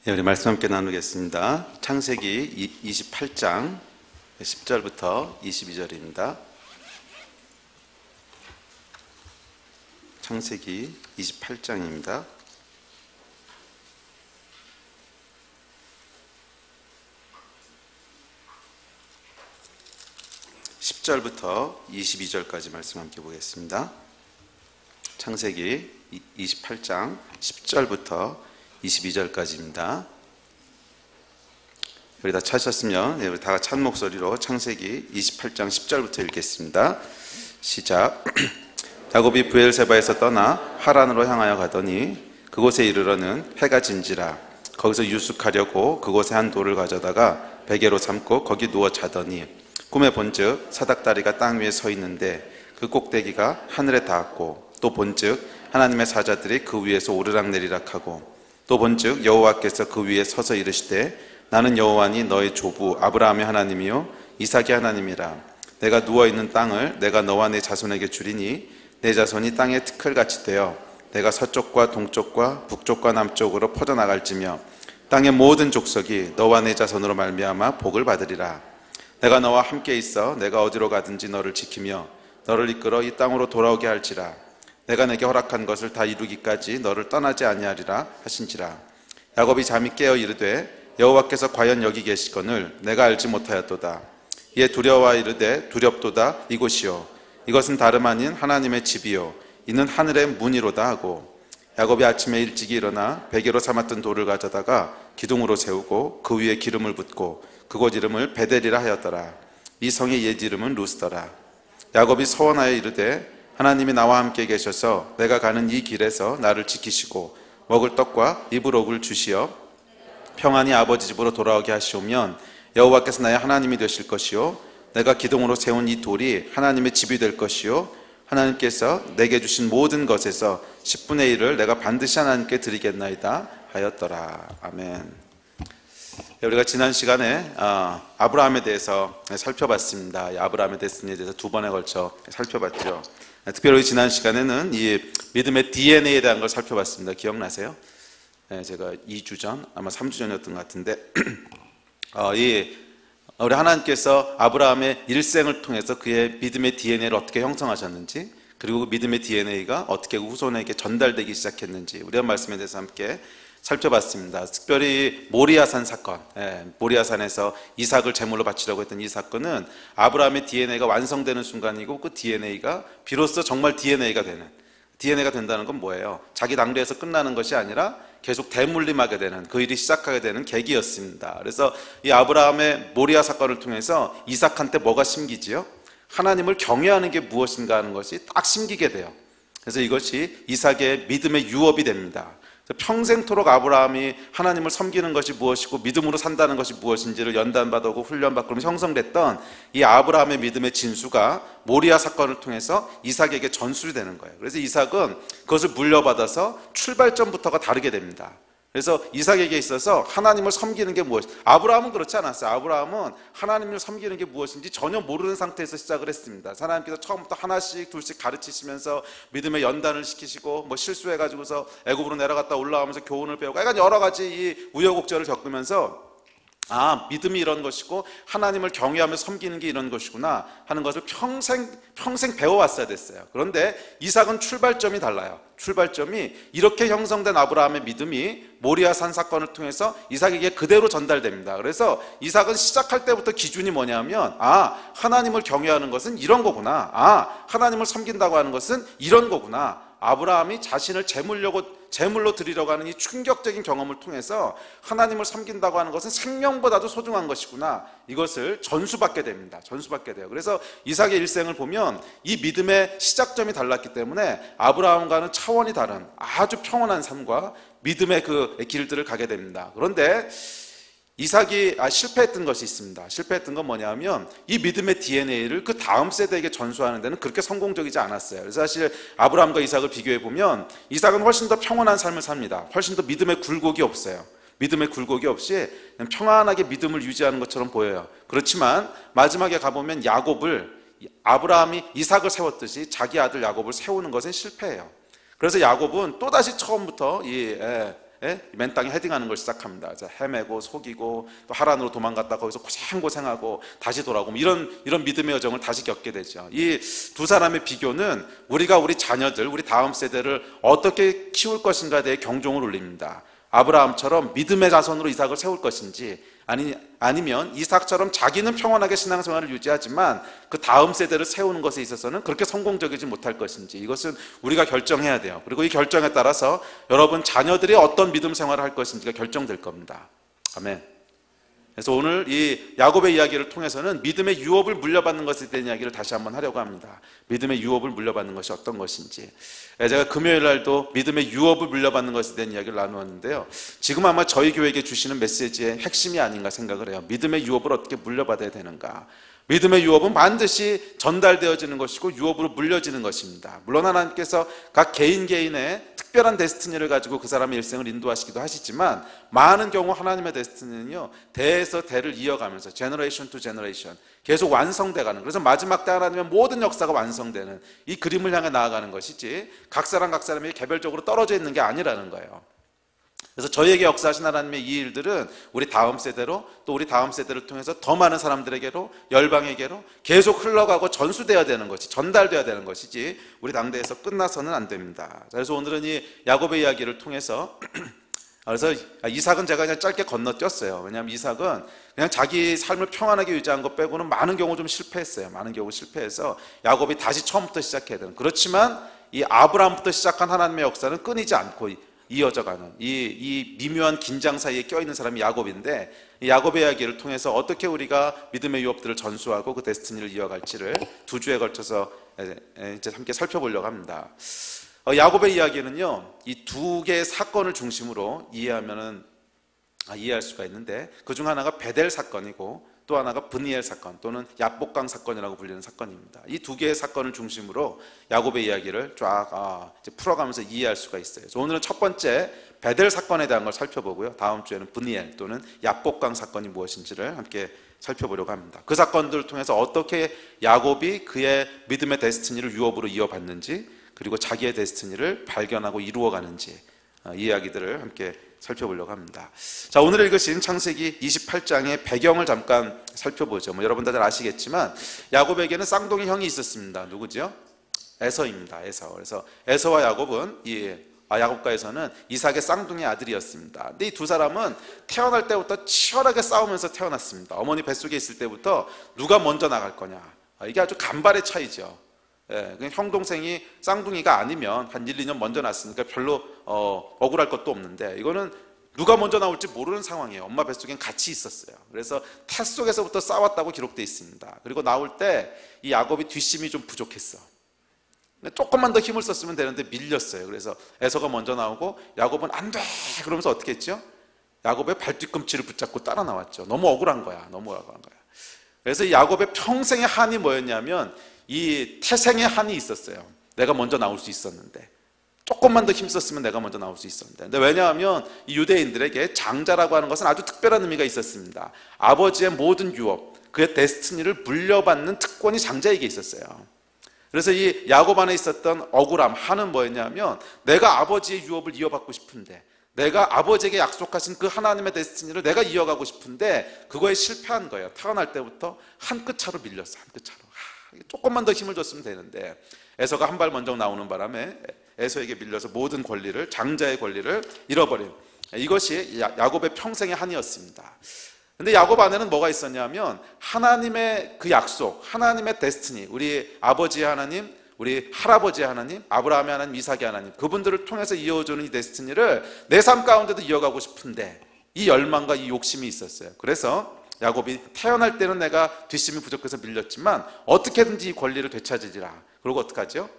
네, 우리 말씀 함께 나누겠습니다. 창세기 28장 10절부터 22절입니다. 창세기 28장입니다. 10절부터 22절까지 말씀 함께 보겠습니다. 창세기 28장 10절부터 22절까지입니다. 우리 다 찾으셨으면 우리 다 같이 한 목소리로 창세기 28장 10절부터 읽겠습니다. 시작. 야곱이 브엘세바에서 떠나 하란으로 향하여 가더니 그곳에 이르러는 해가 진지라. 거기서 유숙하려고 그곳에 한 돌을 가져다가 베개로 삼고 거기 누워 자더니 꿈에 본즉 사닥다리가 땅 위에 서 있는데 그 꼭대기가 하늘에 닿았고, 또 본즉 하나님의 사자들이 그 위에서 오르락내리락 하고, 또 본즉 여호와께서 그 위에 서서 이르시되 나는 여호와니 너의 조부 아브라함의 하나님이요 이삭의 하나님이라. 내가 누워있는 땅을 내가 너와 내 자손에게 주리니 내 자손이 땅의 티끌같이 되어 내가 서쪽과 동쪽과 북쪽과 남쪽으로 퍼져나갈지며 땅의 모든 족속이 너와 내 자손으로 말미암아 복을 받으리라. 내가 너와 함께 있어 내가 어디로 가든지 너를 지키며 너를 이끌어 이 땅으로 돌아오게 할지라. 내가 내게 허락한 것을 다 이루기까지 너를 떠나지 아니하리라 하신지라. 야곱이 잠이 깨어 이르되 여호와께서 과연 여기 계시거늘 내가 알지 못하였도다. 이에 두려워 이르되 두렵도다. 이곳이요 이것은 다름 아닌 하나님의 집이요 이는 하늘의 문이로다 하고, 야곱이 아침에 일찍이 일어나 베개로 삼았던 돌을 가져다가 기둥으로 세우고 그 위에 기름을 붓고 그곳 이름을 베델이라 하였더라. 이 성의 옛 이름은 루스더라. 야곱이 서원하여 이르되 하나님이 나와 함께 계셔서 내가 가는 이 길에서 나를 지키시고 먹을 떡과 입을 옥을 주시어 평안히 아버지 집으로 돌아오게 하시오면 여호와께서 나의 하나님이 되실 것이요 내가 기둥으로 세운 이 돌이 하나님의 집이 될 것이요 하나님께서 내게 주신 모든 것에서 10분의 1을 내가 반드시 하나님께 드리겠나이다 하였더라. 아멘. 우리가 지난 시간에 아브라함에 대해서 살펴봤습니다. 아브라함의 데스니에 대해서 두 번에 걸쳐 살펴봤죠. 특별히 지난 시간에는 이 믿음의 DNA에 대한 걸 살펴봤습니다. 기억나세요? 제가 2주 전, 아마 3주 전이었던 것 같은데 우리 하나님께서 아브라함의 일생을 통해서 그의 믿음의 DNA를 어떻게 형성하셨는지, 그리고 그 믿음의 DNA가 어떻게 후손에게 전달되기 시작했는지 우리가 말씀에 대해서 함께 살펴봤습니다. 특별히 모리아산 사건, 모리아산에서 이삭을 제물로 바치려고 했던 이 사건은 아브라함의 DNA가 완성되는 순간이고, 그 DNA가 비로소 정말 DNA가 된다는 건 뭐예요? 자기 낭비에서 끝나는 것이 아니라 계속 대물림하게 되는, 그 일이 시작하게 되는 계기였습니다. 그래서 이 아브라함의 모리아 사건을 통해서 이삭한테 뭐가 심기지요? 하나님을 경외하는 게 무엇인가 하는 것이 딱 심기게 돼요. 그래서 이것이 이삭의 믿음의 유업이 됩니다. 평생토록 아브라함이 하나님을 섬기는 것이 무엇이고 믿음으로 산다는 것이 무엇인지를 연단받고 훈련받고 형성됐던 이 아브라함의 믿음의 진수가 모리아 사건을 통해서 이삭에게 전수이 되는 거예요. 그래서 이삭은 그것을 물려받아서 출발점부터가 다르게 됩니다. 그래서 이삭에게 있어서 하나님을 섬기는 게 무엇인지, 아브라함은 그렇지 않았어요. 아브라함은 하나님을 섬기는 게 무엇인지 전혀 모르는 상태에서 시작을 했습니다. 하나님께서 처음부터 하나씩 둘씩 가르치시면서 믿음의 연단을 시키시고, 실수해가지고서 애굽으로 내려갔다 올라오면서 교훈을 배우고, 약간 여러 가지 이 우여곡절을 겪으면서 믿음이 이런 것이고 하나님을 경외하며 섬기는 게 이런 것이구나 하는 것을 평생 배워왔어야 됐어요. 그런데 이삭은 출발점이 달라요. 출발점이 이렇게 형성된 아브라함의 믿음이 모리아산 사건을 통해서 이삭에게 그대로 전달됩니다. 그래서 이삭은 시작할 때부터 기준이 뭐냐면 하나님을 경외하는 것은 이런 거구나, 하나님을 섬긴다고 하는 것은 이런 거구나. 아브라함이 자신을 제물로 드리려고 하는 이 충격적인 경험을 통해서 하나님을 섬긴다고 하는 것은 생명보다도 소중한 것이구나, 이것을 전수받게 됩니다. 전수받게 돼요. 그래서 이삭의 일생을 보면 이 믿음의 시작점이 달랐기 때문에 아브라함과는 차원이 다른 아주 평온한 삶과 믿음의 그 길들을 가게 됩니다. 그런데 이삭이 실패했던 것이 있습니다. 실패했던 건 뭐냐면 이 믿음의 DNA를 그 다음 세대에게 전수하는 데는 그렇게 성공적이지 않았어요. 그래서 사실 아브라함과 이삭을 비교해 보면 이삭은 훨씬 더 평온한 삶을 삽니다. 훨씬 더 믿음의 굴곡이 없어요. 믿음의 굴곡이 없이 그냥 평안하게 믿음을 유지하는 것처럼 보여요. 그렇지만 마지막에 가보면 아브라함이 이삭을 세웠듯이 자기 아들 야곱을 세우는 것은 실패해요. 그래서 야곱은 또다시 처음부터 맨 땅에 헤딩하는 걸 시작합니다. 헤매고 속이고 또 하란으로 도망갔다 거기서 고생고생하고 다시 돌아오고 이런 믿음의 여정을 다시 겪게 되죠. 이 두 사람의 비교는 우리가 우리 자녀들, 우리 다음 세대를 어떻게 키울 것인가에 대해 경종을 울립니다. 아브라함처럼 믿음의 자손으로 이삭을 세울 것인지 아니면 이삭처럼 자기는 평안하게 신앙생활을 유지하지만 그 다음 세대를 세우는 것에 있어서는 그렇게 성공적이지 못할 것인지, 이것은 우리가 결정해야 돼요. 그리고 이 결정에 따라서 여러분 자녀들이 어떤 믿음 생활을 할 것인지가 결정될 겁니다. 아멘. 그래서 오늘 이 야곱의 이야기를 통해서는 믿음의 유업을 물려받는 것에 대한 이야기를 다시 한번 하려고 합니다. 믿음의 유업을 물려받는 것이 어떤 것인지. 제가 금요일 날도 믿음의 유업을 물려받는 것에 대한 이야기를 나누었는데요, 지금 아마 저희 교회에게 주시는 메시지의 핵심이 아닌가 생각을 해요. 믿음의 유업을 어떻게 물려받아야 되는가. 믿음의 유업은 반드시 전달되어지는 것이고 유업으로 물려지는 것입니다. 물론 하나님께서 각 개인의 특별한 데스티니를 가지고 그 사람의 일생을 인도하시기도 하시지만, 많은 경우 하나님의 데스티니는요, 대에서 대를 이어가면서 제너레이션 투 제너레이션 계속 완성돼가는, 그래서 마지막 때 하나님의 모든 역사가 완성되는 이 그림을 향해 나아가는 것이지 각 사람이 개별적으로 떨어져 있는 게 아니라는 거예요. 그래서 저희에게 역사하신 하나님의 이 일들은 우리 다음 세대로, 또 우리 다음 세대를 통해서 더 많은 사람들에게로, 열방에게로 계속 흘러가고 전수되어야 되는 것이, 전달되어야 되는 것이지 우리 당대에서 끝나서는 안 됩니다. 그래서 오늘은 이 야곱의 이야기를 통해서 그래서 이삭은 제가 그냥 짧게 건너뛰었어요. 왜냐하면 이삭은 그냥 자기 삶을 평안하게 유지한 것 빼고는 많은 경우 좀 실패했어요. 많은 경우 실패해서 야곱이 다시 처음부터 시작해야 되는, 그렇지만 이 아브라함부터 시작한 하나님의 역사는 끊이지 않고 이어져가는 이 미묘한 긴장 사이에 껴있는 사람이 야곱인데, 이 야곱의 이야기를 통해서 어떻게 우리가 믿음의 유업들을 전수하고 그 데스티니를 이어갈지를 두 주에 걸쳐서 이제 함께 살펴보려고 합니다. 야곱의 이야기는요, 이 두 개의 사건을 중심으로 이해할 수가 있는데, 그 중 하나가 베델 사건이고 또 하나가 브니엘 사건 또는 야복강 사건이라고 불리는 사건입니다. 이 두 개의 사건을 중심으로 야곱의 이야기를 쫙 이제 풀어가면서 이해할 수가 있어요. 그래서 오늘은 첫 번째 베델 사건에 대한 걸 살펴보고요, 다음 주에는 브니엘 또는 야복강 사건이 무엇인지를 함께 살펴보려고 합니다. 그 사건들을 통해서 어떻게 야곱이 그의 믿음의 데스티니를 유업으로 이어받는지, 그리고 자기의 데스티니를 발견하고 이루어가는지, 이 이야기들을 함께 살펴보려고 합니다. 자, 오늘 읽으신 창세기 28장의 배경을 잠깐 살펴보죠. 여러분 다들 아시겠지만 야곱에게는 쌍둥이 형이 있었습니다. 누구죠? 에서입니다. 에서. 그래서 에서와 야곱은 야곱과 에서는 이삭의 쌍둥이 아들이었습니다. 근데 이 두 사람은 태어날 때부터 치열하게 싸우면서 태어났습니다. 어머니 뱃속에 있을 때부터 누가 먼저 나갈 거냐, 이게 아주 간발의 차이죠. 형 동생이 쌍둥이가 아니면 한 1, 2년 먼저 났으니까 별로 억울할 것도 없는데, 이거는 누가 먼저 나올지 모르는 상황이에요. 엄마 뱃속엔 같이 있었어요. 그래서 태 속에서부터 싸웠다고 기록되어 있습니다. 그리고 나올 때 이 야곱이 뒷심이 좀 부족했어. 조금만 더 힘을 썼으면 되는데 밀렸어요. 그래서 에서가 먼저 나오고 야곱은 안 돼! 그러면서 어떻게 했죠? 야곱의 발뒤꿈치를 붙잡고 따라 나왔죠. 너무 억울한 거야. 그래서 이 야곱의 평생의 한이 뭐였냐면 이 태생의 한이 있었어요. 내가 먼저 나올 수 있었는데, 조금만 더 힘썼으면 내가 먼저 나올 수 있었는데. 근데 왜냐하면 이 유대인들에게 장자라고 하는 것은 아주 특별한 의미가 있었습니다. 아버지의 모든 유업, 그의 데스티니를 물려받는 특권이 장자에게 있었어요. 그래서 이 야곱 안에 있었던 억울함, 한은 뭐였냐면 내가 아버지의 유업을 이어받고 싶은데, 내가 아버지에게 약속하신 그 하나님의 데스티니를 내가 이어가고 싶은데 그거에 실패한 거예요. 태어날 때부터 한 끗 차로 밀렸어. 한 끗 차로. 조금만 더 힘을 줬으면 되는데, 에서가 한 발 먼저 나오는 바람에 에서에게 밀려서 모든 권리를, 장자의 권리를 잃어버린, 이것이 야곱의 평생의 한이었습니다. 근데 야곱 안에는 뭐가 있었냐면 하나님의 그 약속, 하나님의 데스티니, 우리 아버지의 하나님, 우리 할아버지의 하나님, 아브라함의 하나님, 이삭의 하나님, 그분들을 통해서 이어주는 이 데스티니를 내 삶 가운데도 이어가고 싶은데, 이 열망과 이 욕심이 있었어요. 그래서 야곱이 태어날 때는 내가 뒷심이 부족해서 밀렸지만 어떻게든지 이 권리를 되찾으리라. 그리고 어떡하죠?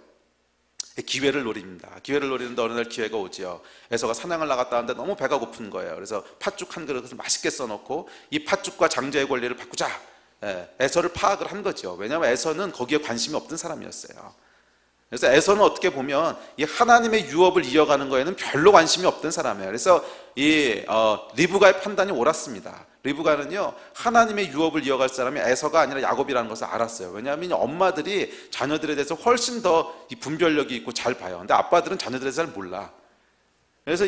기회를 노립니다. 기회를 노리는데 어느 날 기회가 오지요. 에서가 사냥을 나갔다 왔는데 너무 배가 고픈 거예요. 그래서 팥죽 한 그릇을 맛있게 써놓고 이 팥죽과 장자의 권리를 바꾸자, 에서를 파악을 한 거죠. 왜냐하면 에서는 거기에 관심이 없던 사람이었어요. 그래서 에서는 어떻게 보면 이 하나님의 유업을 이어가는 거에는 별로 관심이 없던 사람이에요. 그래서 이 리브가의 판단이 옳았습니다. 리브가는요, 하나님의 유업을 이어갈 사람이 에서가 아니라 야곱이라는 것을 알았어요. 왜냐하면 엄마들이 자녀들에 대해서 훨씬 더 이 분별력이 있고 잘 봐요. 근데 아빠들은 자녀들에 대해서 잘 몰라. 그래서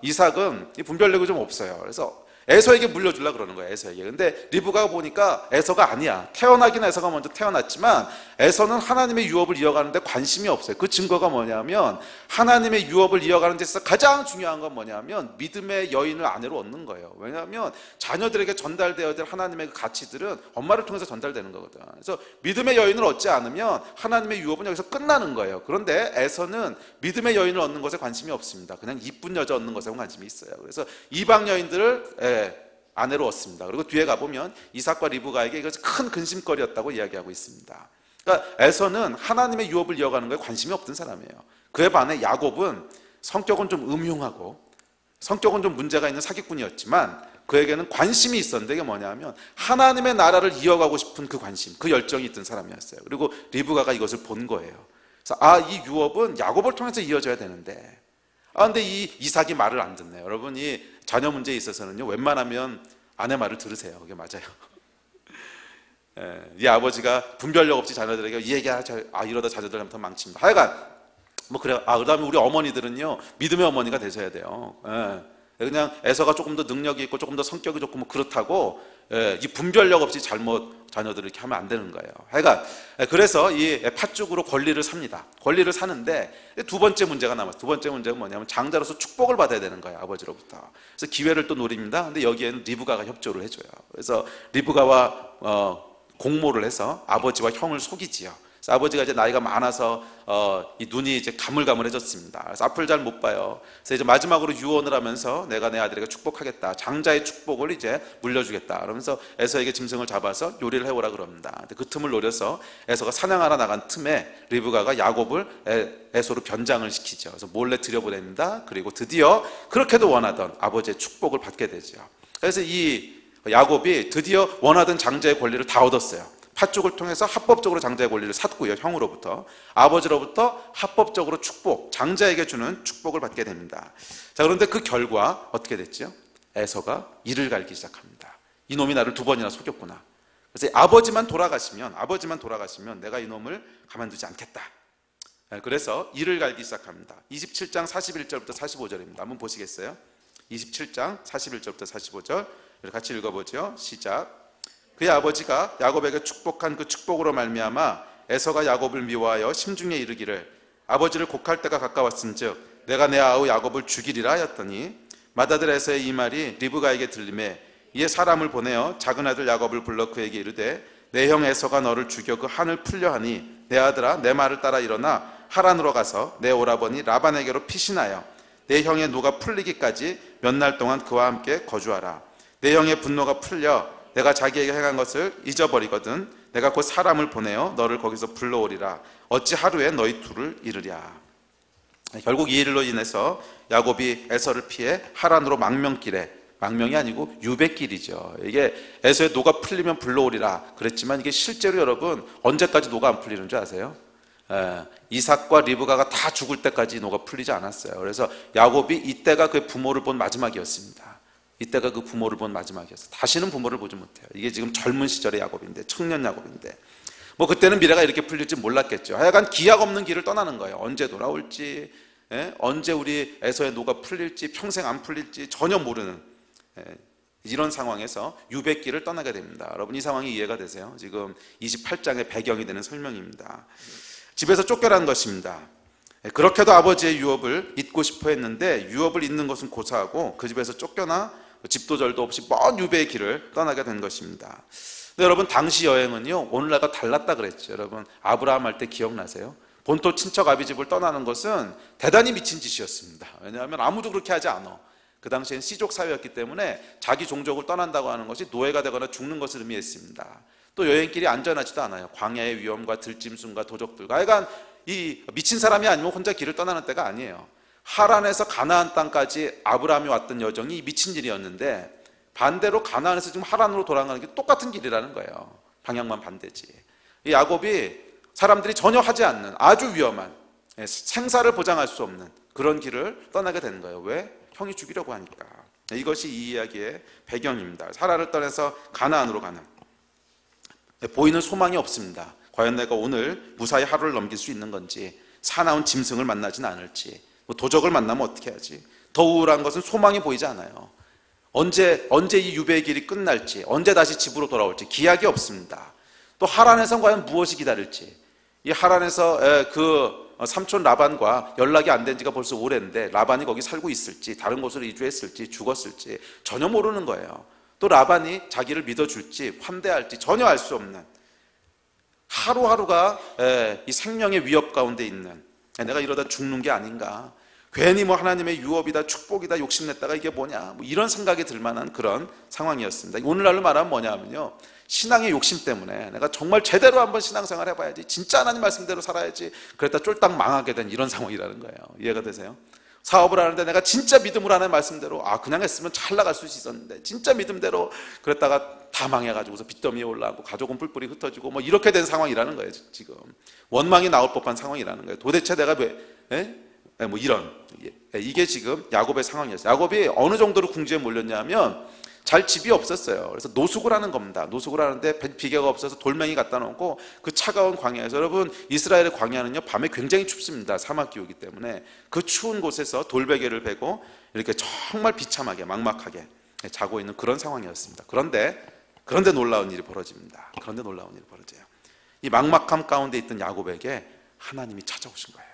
이삭은 이 분별력이 좀 없어요. 그래서 에서에게 물려주려고 그러는 거예요. 에서에게. 근데 리브가가 보니까 에서가 아니야. 태어나긴 에서가 먼저 태어났지만 에서는 하나님의 유업을 이어가는데 관심이 없어요. 그 증거가 뭐냐면 하나님의 유업을 이어가는 데 있어서 가장 중요한 건 뭐냐면 믿음의 여인을 아내로 얻는 거예요. 왜냐하면 자녀들에게 전달되어야 될 하나님의 그 가치들은 엄마를 통해서 전달되는 거거든. 그래서 믿음의 여인을 얻지 않으면 하나님의 유업은 여기서 끝나는 거예요. 그런데 에서는 믿음의 여인을 얻는 것에 관심이 없습니다. 그냥 이쁜 여자 얻는 것에 관심이 있어요. 그래서 이방 여인들을 아내로 얻습니다. 그리고 뒤에 가보면 이삭과 리브가에게 이것이 큰 근심거리였다고 이야기하고 있습니다. 그러니까 에서는 하나님의 유업을 이어가는 것에 관심이 없던 사람이에요. 그에 반해 야곱은 성격은 좀 음흉하고 성격은 좀 문제가 있는 사기꾼이었지만 그에게는 관심이 있었는데 이게 뭐냐면 하나님의 나라를 이어가고 싶은 그 관심, 그 열정이 있던 사람이었어요. 그리고 리브가가 이것을 본 거예요. 그래서 이 유업은 야곱을 통해서 이어져야 되는데 근데 이 이삭이 말을 안 듣네요. 여러분, 이 자녀 문제에 있어서는요, 웬만하면 아내 말을 들으세요. 그게 맞아요. 이 아버지가 분별력 없이 자녀들에게 이 얘기하자, 이러다 자녀들한테 망칩니다. 하여간 뭐 그래요. 그다음에 우리 어머니들은요, 믿음의 어머니가 되셔야 돼요. 그냥 에서가 조금 더 능력이 있고 조금 더 성격이 좋고 뭐 그렇다고 이 분별력 없이 잘못 자녀들을 이렇게 하면 안 되는 거예요. 하여간 그래서 이 팥죽으로 권리를 삽니다. 권리를 사는데 두 번째 문제가 남았어요. 두 번째 문제가 뭐냐면 장자로서 축복을 받아야 되는 거예요. 아버지로부터. 그래서 기회를 또 노립니다. 근데 여기에는 리브가가 협조를 해줘요. 그래서 리브가와 공모를 해서 아버지와 형을 속이지요. 그래서 아버지가 이제 나이가 많아서 이 눈이 이제 가물가물해졌습니다. 그래서 앞을 잘 못 봐요. 그래서 이제 마지막으로 유언을 하면서 내가 내 아들에게 축복하겠다. 장자의 축복을 이제 물려주겠다. 그러면서 에서에게 짐승을 잡아서 요리를 해오라 그럽니다. 근데 그 틈을 노려서 에서가 사냥하러 나간 틈에 리브가가 야곱을 에서로 변장을 시키죠. 그래서 몰래 들여보냅니다. 그리고 드디어 그렇게도 원하던 아버지의 축복을 받게 되죠. 그래서 이 야곱이 드디어 원하던 장자의 권리를 다 얻었어요. 팥죽을 통해서 합법적으로 장자의 권리를 샀고요. 형으로부터. 아버지로부터 합법적으로 축복, 장자에게 주는 축복을 받게 됩니다. 자, 그런데 그 결과 어떻게 됐죠? 에서가 이를 갈기 시작합니다. 이놈이 나를 두 번이나 속였구나. 그래서 아버지만 돌아가시면 내가 이놈을 가만두지 않겠다. 그래서 이를 갈기 시작합니다. 27장 41절부터 45절입니다. 한번 보시겠어요? 27장 41절부터 45절 같이 읽어보죠. 시작. 그의 아버지가 야곱에게 축복한 그 축복으로 말미암아 에서가 야곱을 미워하여 심중에 이르기를 아버지를 곡할 때가 가까웠은즉 내가 내 아우 야곱을 죽이리라 하였더니 맏아들 에서의 이 말이 리브가에게 들림에 이에 사람을 보내어 작은 아들 야곱을 불러 그에게 이르되 내 형 에서가 너를 죽여 그 한을 풀려 하니 내 아들아 내 말을 따라 일어나 하란으로 가서 내 오라버니 라반에게로 피신하여 내 형의 노가 풀리기까지 몇 날 동안 그와 함께 거주하라. 내 형의 분노가 풀려 내가 자기에게 행한 것을 잊어버리거든 내가 곧 사람을 보내어 너를 거기서 불러오리라. 어찌 하루에 너희 둘을 이르랴. 결국 이 일로 인해서 야곱이 에서를 피해 하란으로 망명길에, 망명이 아니고 유배길이죠. 이게 에서의 노가 풀리면 불러오리라 그랬지만 이게 실제로 여러분 언제까지 노가 안 풀리는 줄 아세요? 이삭과 리브가가 다 죽을 때까지 노가 풀리지 않았어요. 그래서 야곱이 이때가 그의 부모를 본 마지막이었습니다. 이때가 그 부모를 본 마지막이었어요. 다시는 부모를 보지 못해요. 이게 지금 젊은 시절의 야곱인데, 청년 야곱인데 뭐 그때는 미래가 이렇게 풀릴지 몰랐겠죠. 하여간 기약 없는 길을 떠나는 거예요. 언제 돌아올지, 언제 우리 에서의 노가 풀릴지, 평생 안 풀릴지 전혀 모르는 이런 상황에서 유배길을 떠나게 됩니다. 여러분 이 상황이 이해가 되세요? 지금 28장의 배경이 되는 설명입니다. 집에서 쫓겨난 것입니다. 그렇게도 아버지의 유업을 잊고 싶어 했는데 유업을 잊는 것은 고사하고 그 집에서 쫓겨나 집도 절도 없이 먼 유배의 길을 떠나게 된 것입니다. 근데 여러분 당시 여행은요 오늘날과 달랐다 그랬죠. 여러분 아브라함 할 때 기억나세요? 본토 친척 아비 집을 떠나는 것은 대단히 미친 짓이었습니다. 왜냐하면 아무도 그렇게 하지 않아. 그 당시엔 시족 사회였기 때문에 자기 종족을 떠난다고 하는 것이 노예가 되거나 죽는 것을 의미했습니다. 또 여행길이 안전하지도 않아요. 광야의 위험과 들짐승과 도적들과 하여간 이 미친 사람이 아니면 혼자 길을 떠나는 때가 아니에요. 하란에서 가나안 땅까지 아브라함이 왔던 여정이 미친 일이었는데 반대로 가나안에서 지금 하란으로 돌아가는 게 똑같은 길이라는 거예요. 방향만 반대지. 이 야곱이 사람들이 전혀 하지 않는 아주 위험한 생사를 보장할 수 없는 그런 길을 떠나게 되는 거예요. 왜? 형이 죽이려고 하니까. 이것이 이 이야기의 배경입니다. 하란을 떠나서 가나안으로 가는 보이는 소망이 없습니다. 과연 내가 오늘 무사히 하루를 넘길 수 있는 건지 사나운 짐승을 만나진 않을지 뭐 도적을 만나면 어떻게 하지? 더 우울한 것은 소망이 보이지 않아요. 언제 이 유배의 길이 끝날지, 언제 다시 집으로 돌아올지 기약이 없습니다. 또 하란에서 과연 무엇이 기다릴지, 이 하란에서 그 삼촌 라반과 연락이 안 된 지가 벌써 오래인데 라반이 거기 살고 있을지, 다른 곳으로 이주했을지, 죽었을지 전혀 모르는 거예요. 또 라반이 자기를 믿어줄지 환대할지 전혀 알 수 없는, 하루하루가 이 생명의 위협 가운데 있는, 내가 이러다 죽는 게 아닌가, 괜히 뭐 하나님의 유업이다, 축복이다 욕심냈다가 이게 뭐냐, 뭐 이런 생각이 들 만한 그런 상황이었습니다. 오늘날로 말하면 뭐냐 하면요, 신앙의 욕심 때문에 내가 정말 제대로 한번 신앙생활 해봐야지, 진짜 하나님 말씀대로 살아야지, 그랬다 쫄딱 망하게 된 이런 상황이라는 거예요. 이해가 되세요? 사업을 하는데 내가 진짜 믿음으로 하는 말씀대로 그냥 했으면 잘 나갈 수 있었는데 진짜 믿음대로 그랬다가 다 망해가지고서 빚더미에 올라가고 가족은 뿔뿔이 흩어지고 뭐 이렇게 된 상황이라는 거예요. 지금 원망이 나올 법한 상황이라는 거예요. 도대체 내가 왜 뭐 이런, 이게 지금 야곱의 상황이었어요. 야곱이 어느 정도로 궁지에 몰렸냐면 잘 집이 없었어요. 그래서 노숙을 하는 겁니다. 노숙을 하는데 비계가 없어서 돌멩이 갖다 놓고 그 차가운 광야에서, 여러분 이스라엘의 광야는요 밤에 굉장히 춥습니다. 사막 기후이기 때문에 그 추운 곳에서 돌베개를 베고 이렇게 정말 비참하게 막막하게 자고 있는 그런 상황이었습니다. 그런데 놀라운 일이 벌어집니다. 그런데 놀라운 일이 벌어져요. 이 막막함 가운데 있던 야곱에게 하나님이 찾아오신 거예요.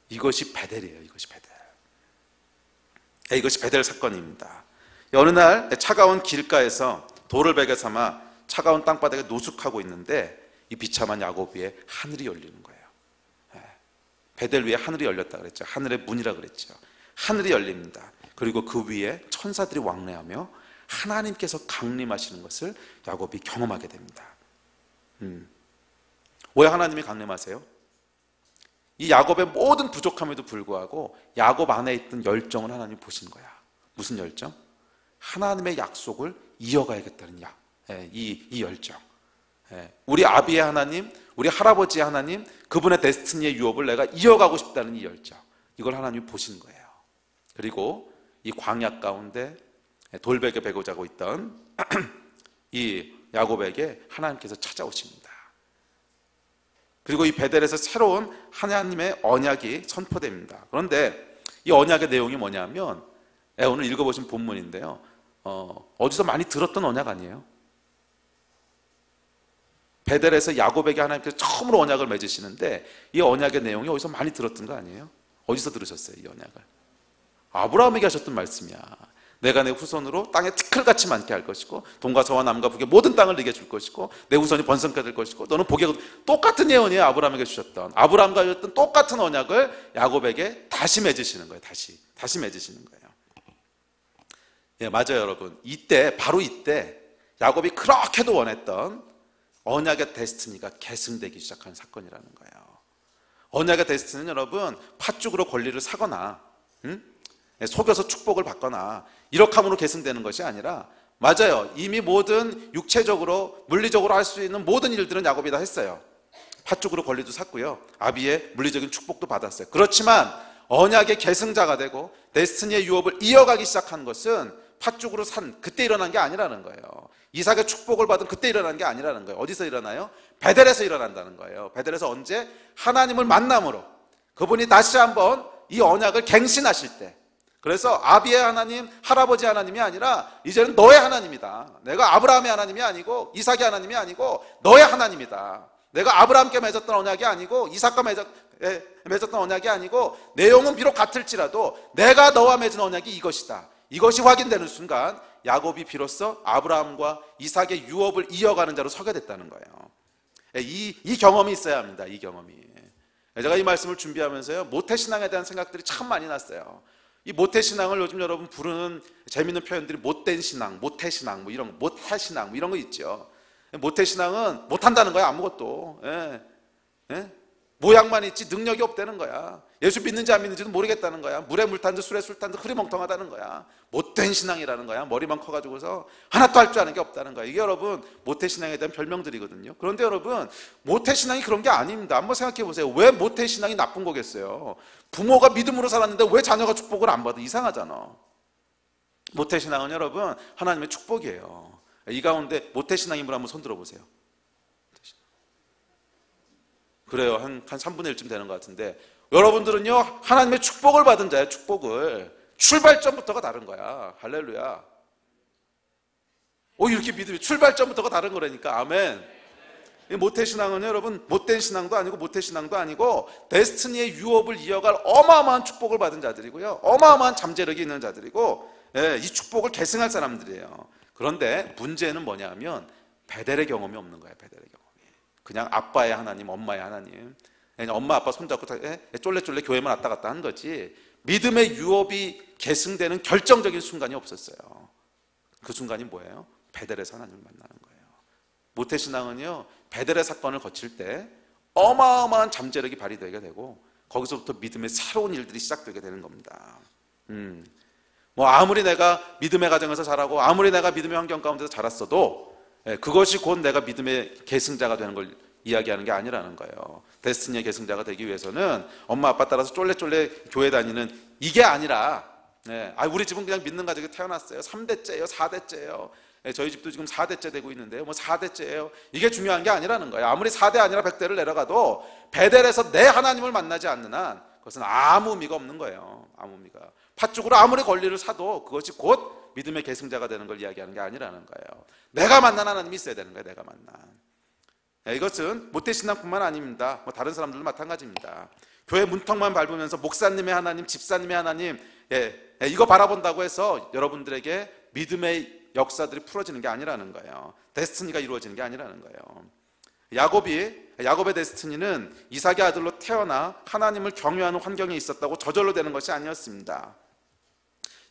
이것이 베델이에요. 이것이 베델 사건입니다. 어느 날 차가운 길가에서 돌을 베개 삼아 차가운 땅바닥에 노숙하고 있는데 이 비참한 야곱 위에 하늘이 열리는 거예요. 베델 위에 하늘이 열렸다 그랬죠. 하늘의 문이라 그랬죠. 하늘이 열립니다. 그리고 그 위에 천사들이 왕래하며 하나님께서 강림하시는 것을 야곱이 경험하게 됩니다. 왜 하나님이 강림하세요? 이 야곱의 모든 부족함에도 불구하고 야곱 안에 있던 열정을 하나님이 보신 거야. 무슨 열정? 하나님의 약속을 이어가야겠다는 이 열정. 우리 아비의 하나님, 우리 할아버지의 하나님, 그분의 데스티니의 유업을 내가 이어가고 싶다는 이 열정, 이걸 하나님이 보신 거예요. 그리고 이 광야 가운데 돌베개 베고 자고 있던 이 야곱에게 하나님께서 찾아오십니다. 그리고 이 베델에서 새로운 하나님의 언약이 선포됩니다. 그런데 이 언약의 내용이 뭐냐면, 오늘 읽어보신 본문인데요, 어디서 많이 들었던 언약 아니에요? 베델에서 야곱에게 하나님께서 처음으로 언약을 맺으시는데 이 언약의 내용이 어디서 많이 들었던 거 아니에요? 어디서 들으셨어요? 이 언약을 아브라함에게 하셨던 말씀이야. 내가 내 후손으로 땅에 티끌같이 많게 할 것이고 동과 서와 남과 북의 모든 땅을 네게 줄 것이고 내 후손이 번성케 될 것이고 너는 복의, 똑같은 예언이에요. 아브라함에게 주셨던, 아브라함과 주셨던 똑같은 언약을 야곱에게 다시 맺으시는 거예요. 다시 맺으시는 거예요. 예, 맞아요, 여러분. 바로 이때 야곱이 그렇게도 원했던 언약의 데스티니가 계승되기 시작한 사건이라는 거예요. 언약의 데스티니는 여러분 팥죽으로 권리를 사거나 속여서 축복을 받거나 이렇게 함으로 계승되는 것이 아니라, 맞아요, 이미 모든 육체적으로 물리적으로 할 수 있는 모든 일들은 야곱이 다 했어요. 팥죽으로 권리도 샀고요, 아비의 물리적인 축복도 받았어요. 그렇지만 언약의 계승자가 되고 데스티니의 유업을 이어가기 시작한 것은 팥죽으로 산 그때 일어난 게 아니라는 거예요. 이삭의 축복을 받은 그때 일어난 게 아니라는 거예요. 어디서 일어나요? 베델에서 일어난다는 거예요. 베델에서 언제? 하나님을 만남으로 그분이 다시 한번 이 언약을 갱신하실 때, 그래서 아비의 하나님, 할아버지 하나님이 아니라 이제는 너의 하나님이다. 내가 아브라함의 하나님이 아니고 이삭의 하나님이 아니고 너의 하나님이다. 내가 아브라함께 맺었던 언약이 아니고 이삭과 맺었던 언약이 아니고 내용은 비록 같을지라도 내가 너와 맺은 언약이 이것이다. 이것이 확인되는 순간 야곱이 비로소 아브라함과 이삭의 유업을 이어가는 자로 서게 됐다는 거예요. 이 경험이 있어야 합니다. 이 경험이. 제가 이 말씀을 준비하면서요, 모태신앙에 대한 생각들이 참 많이 났어요. 이 모태신앙을 요즘 여러분 부르는 재밌는 표현들이 못된 신앙, 모태신앙, 뭐 이런 모태신앙, 뭐 이런 거 있죠. 모태신앙은 못한다는 거야, 아무것도. 모양만 있지 능력이 없다는 거야. 예수 믿는지 안 믿는지도 모르겠다는 거야. 물에 물 탄 듯 술에 술 탄 듯 흐리멍텅하다는 거야. 못된 신앙이라는 거야. 머리만 커가지고서 하나도 할 줄 아는 게 없다는 거야. 이게 여러분 모태신앙에 대한 별명들이거든요. 그런데 여러분 모태신앙이 그런 게 아닙니다. 한번 생각해 보세요. 왜 모태신앙이 나쁜 거겠어요? 부모가 믿음으로 살았는데 왜 자녀가 축복을 안 받아? 이상하잖아. 모태신앙은 여러분 하나님의 축복이에요. 이 가운데 모태신앙인 분 한번 손 들어보세요. 그래요. 한 3분의 1쯤 되는 것 같은데, 여러분들은요, 하나님의 축복을 받은 자예요. 축복을. 출발점부터가 다른 거야. 할렐루야. 이렇게 믿음이 출발점부터가 다른 거라니까. 아멘. 모태신앙은요, 여러분, 못된 신앙도 아니고 모태신앙도 아니고 데스티니의 유업을 이어갈 어마어마한 축복을 받은 자들이고요, 어마어마한 잠재력이 있는 자들이고, 이 축복을 계승할 사람들이에요. 그런데 문제는 뭐냐면 베델의 경험이 없는 거예요. 베델의 경험이. 그냥 아빠의 하나님, 엄마의 하나님, 그냥 엄마 아빠 손잡고 쫄래쫄래 교회만 왔다 갔다 한 거지, 믿음의 유업이 계승되는 결정적인 순간이 없었어요. 그 순간이 뭐예요? 베델에서 하나님을 만나는 거예요. 모태신앙은요, 베델의 사건을 거칠 때 어마어마한 잠재력이 발휘되게 되고, 거기서부터 믿음의 새로운 일들이 시작되게 되는 겁니다. 아무리 내가 믿음의 가정에서 자라고 아무리 내가 믿음의 환경 가운데서 자랐어도 그것이 곧 내가 믿음의 계승자가 되는 걸 이야기하는 게 아니라는 거예요. 데스티니의 계승자가 되기 위해서는 엄마 아빠 따라서 쫄래쫄래 교회 다니는 이게 아니라, 우리 집은 그냥 믿는 가족이 태어났어요. 3대째예요, 4대째예요. 저희 집도 지금 4대째 되고 있는데요, 4대째예요. 이게 중요한 게 아니라는 거예요. 아무리 4대 아니라 100대를 내려가도 베델에서 내 하나님을 만나지 않는 한 그것은 아무 의미가 없는 거예요. 아무 의미가. 팥죽으로 아무리 권리를 사도 그것이 곧 믿음의 계승자가 되는 걸 이야기하는 게 아니라는 거예요. 내가 만난 하나님이 있어야 되는 거예요. 내가 만난. 이것은 모태신앙뿐만 아닙니다. 다른 사람들도 마찬가지입니다. 교회 문턱만 밟으면서 목사님의 하나님, 집사님의 하나님, 이거 바라본다고 해서 여러분들에게 믿음의 역사들이 풀어지는 게 아니라는 거예요. 데스티니가 이루어지는 게 아니라는 거예요. 야곱의 데스티니는 이삭의 아들로 태어나 하나님을 경외하는 환경에 있었다고 저절로 되는 것이 아니었습니다.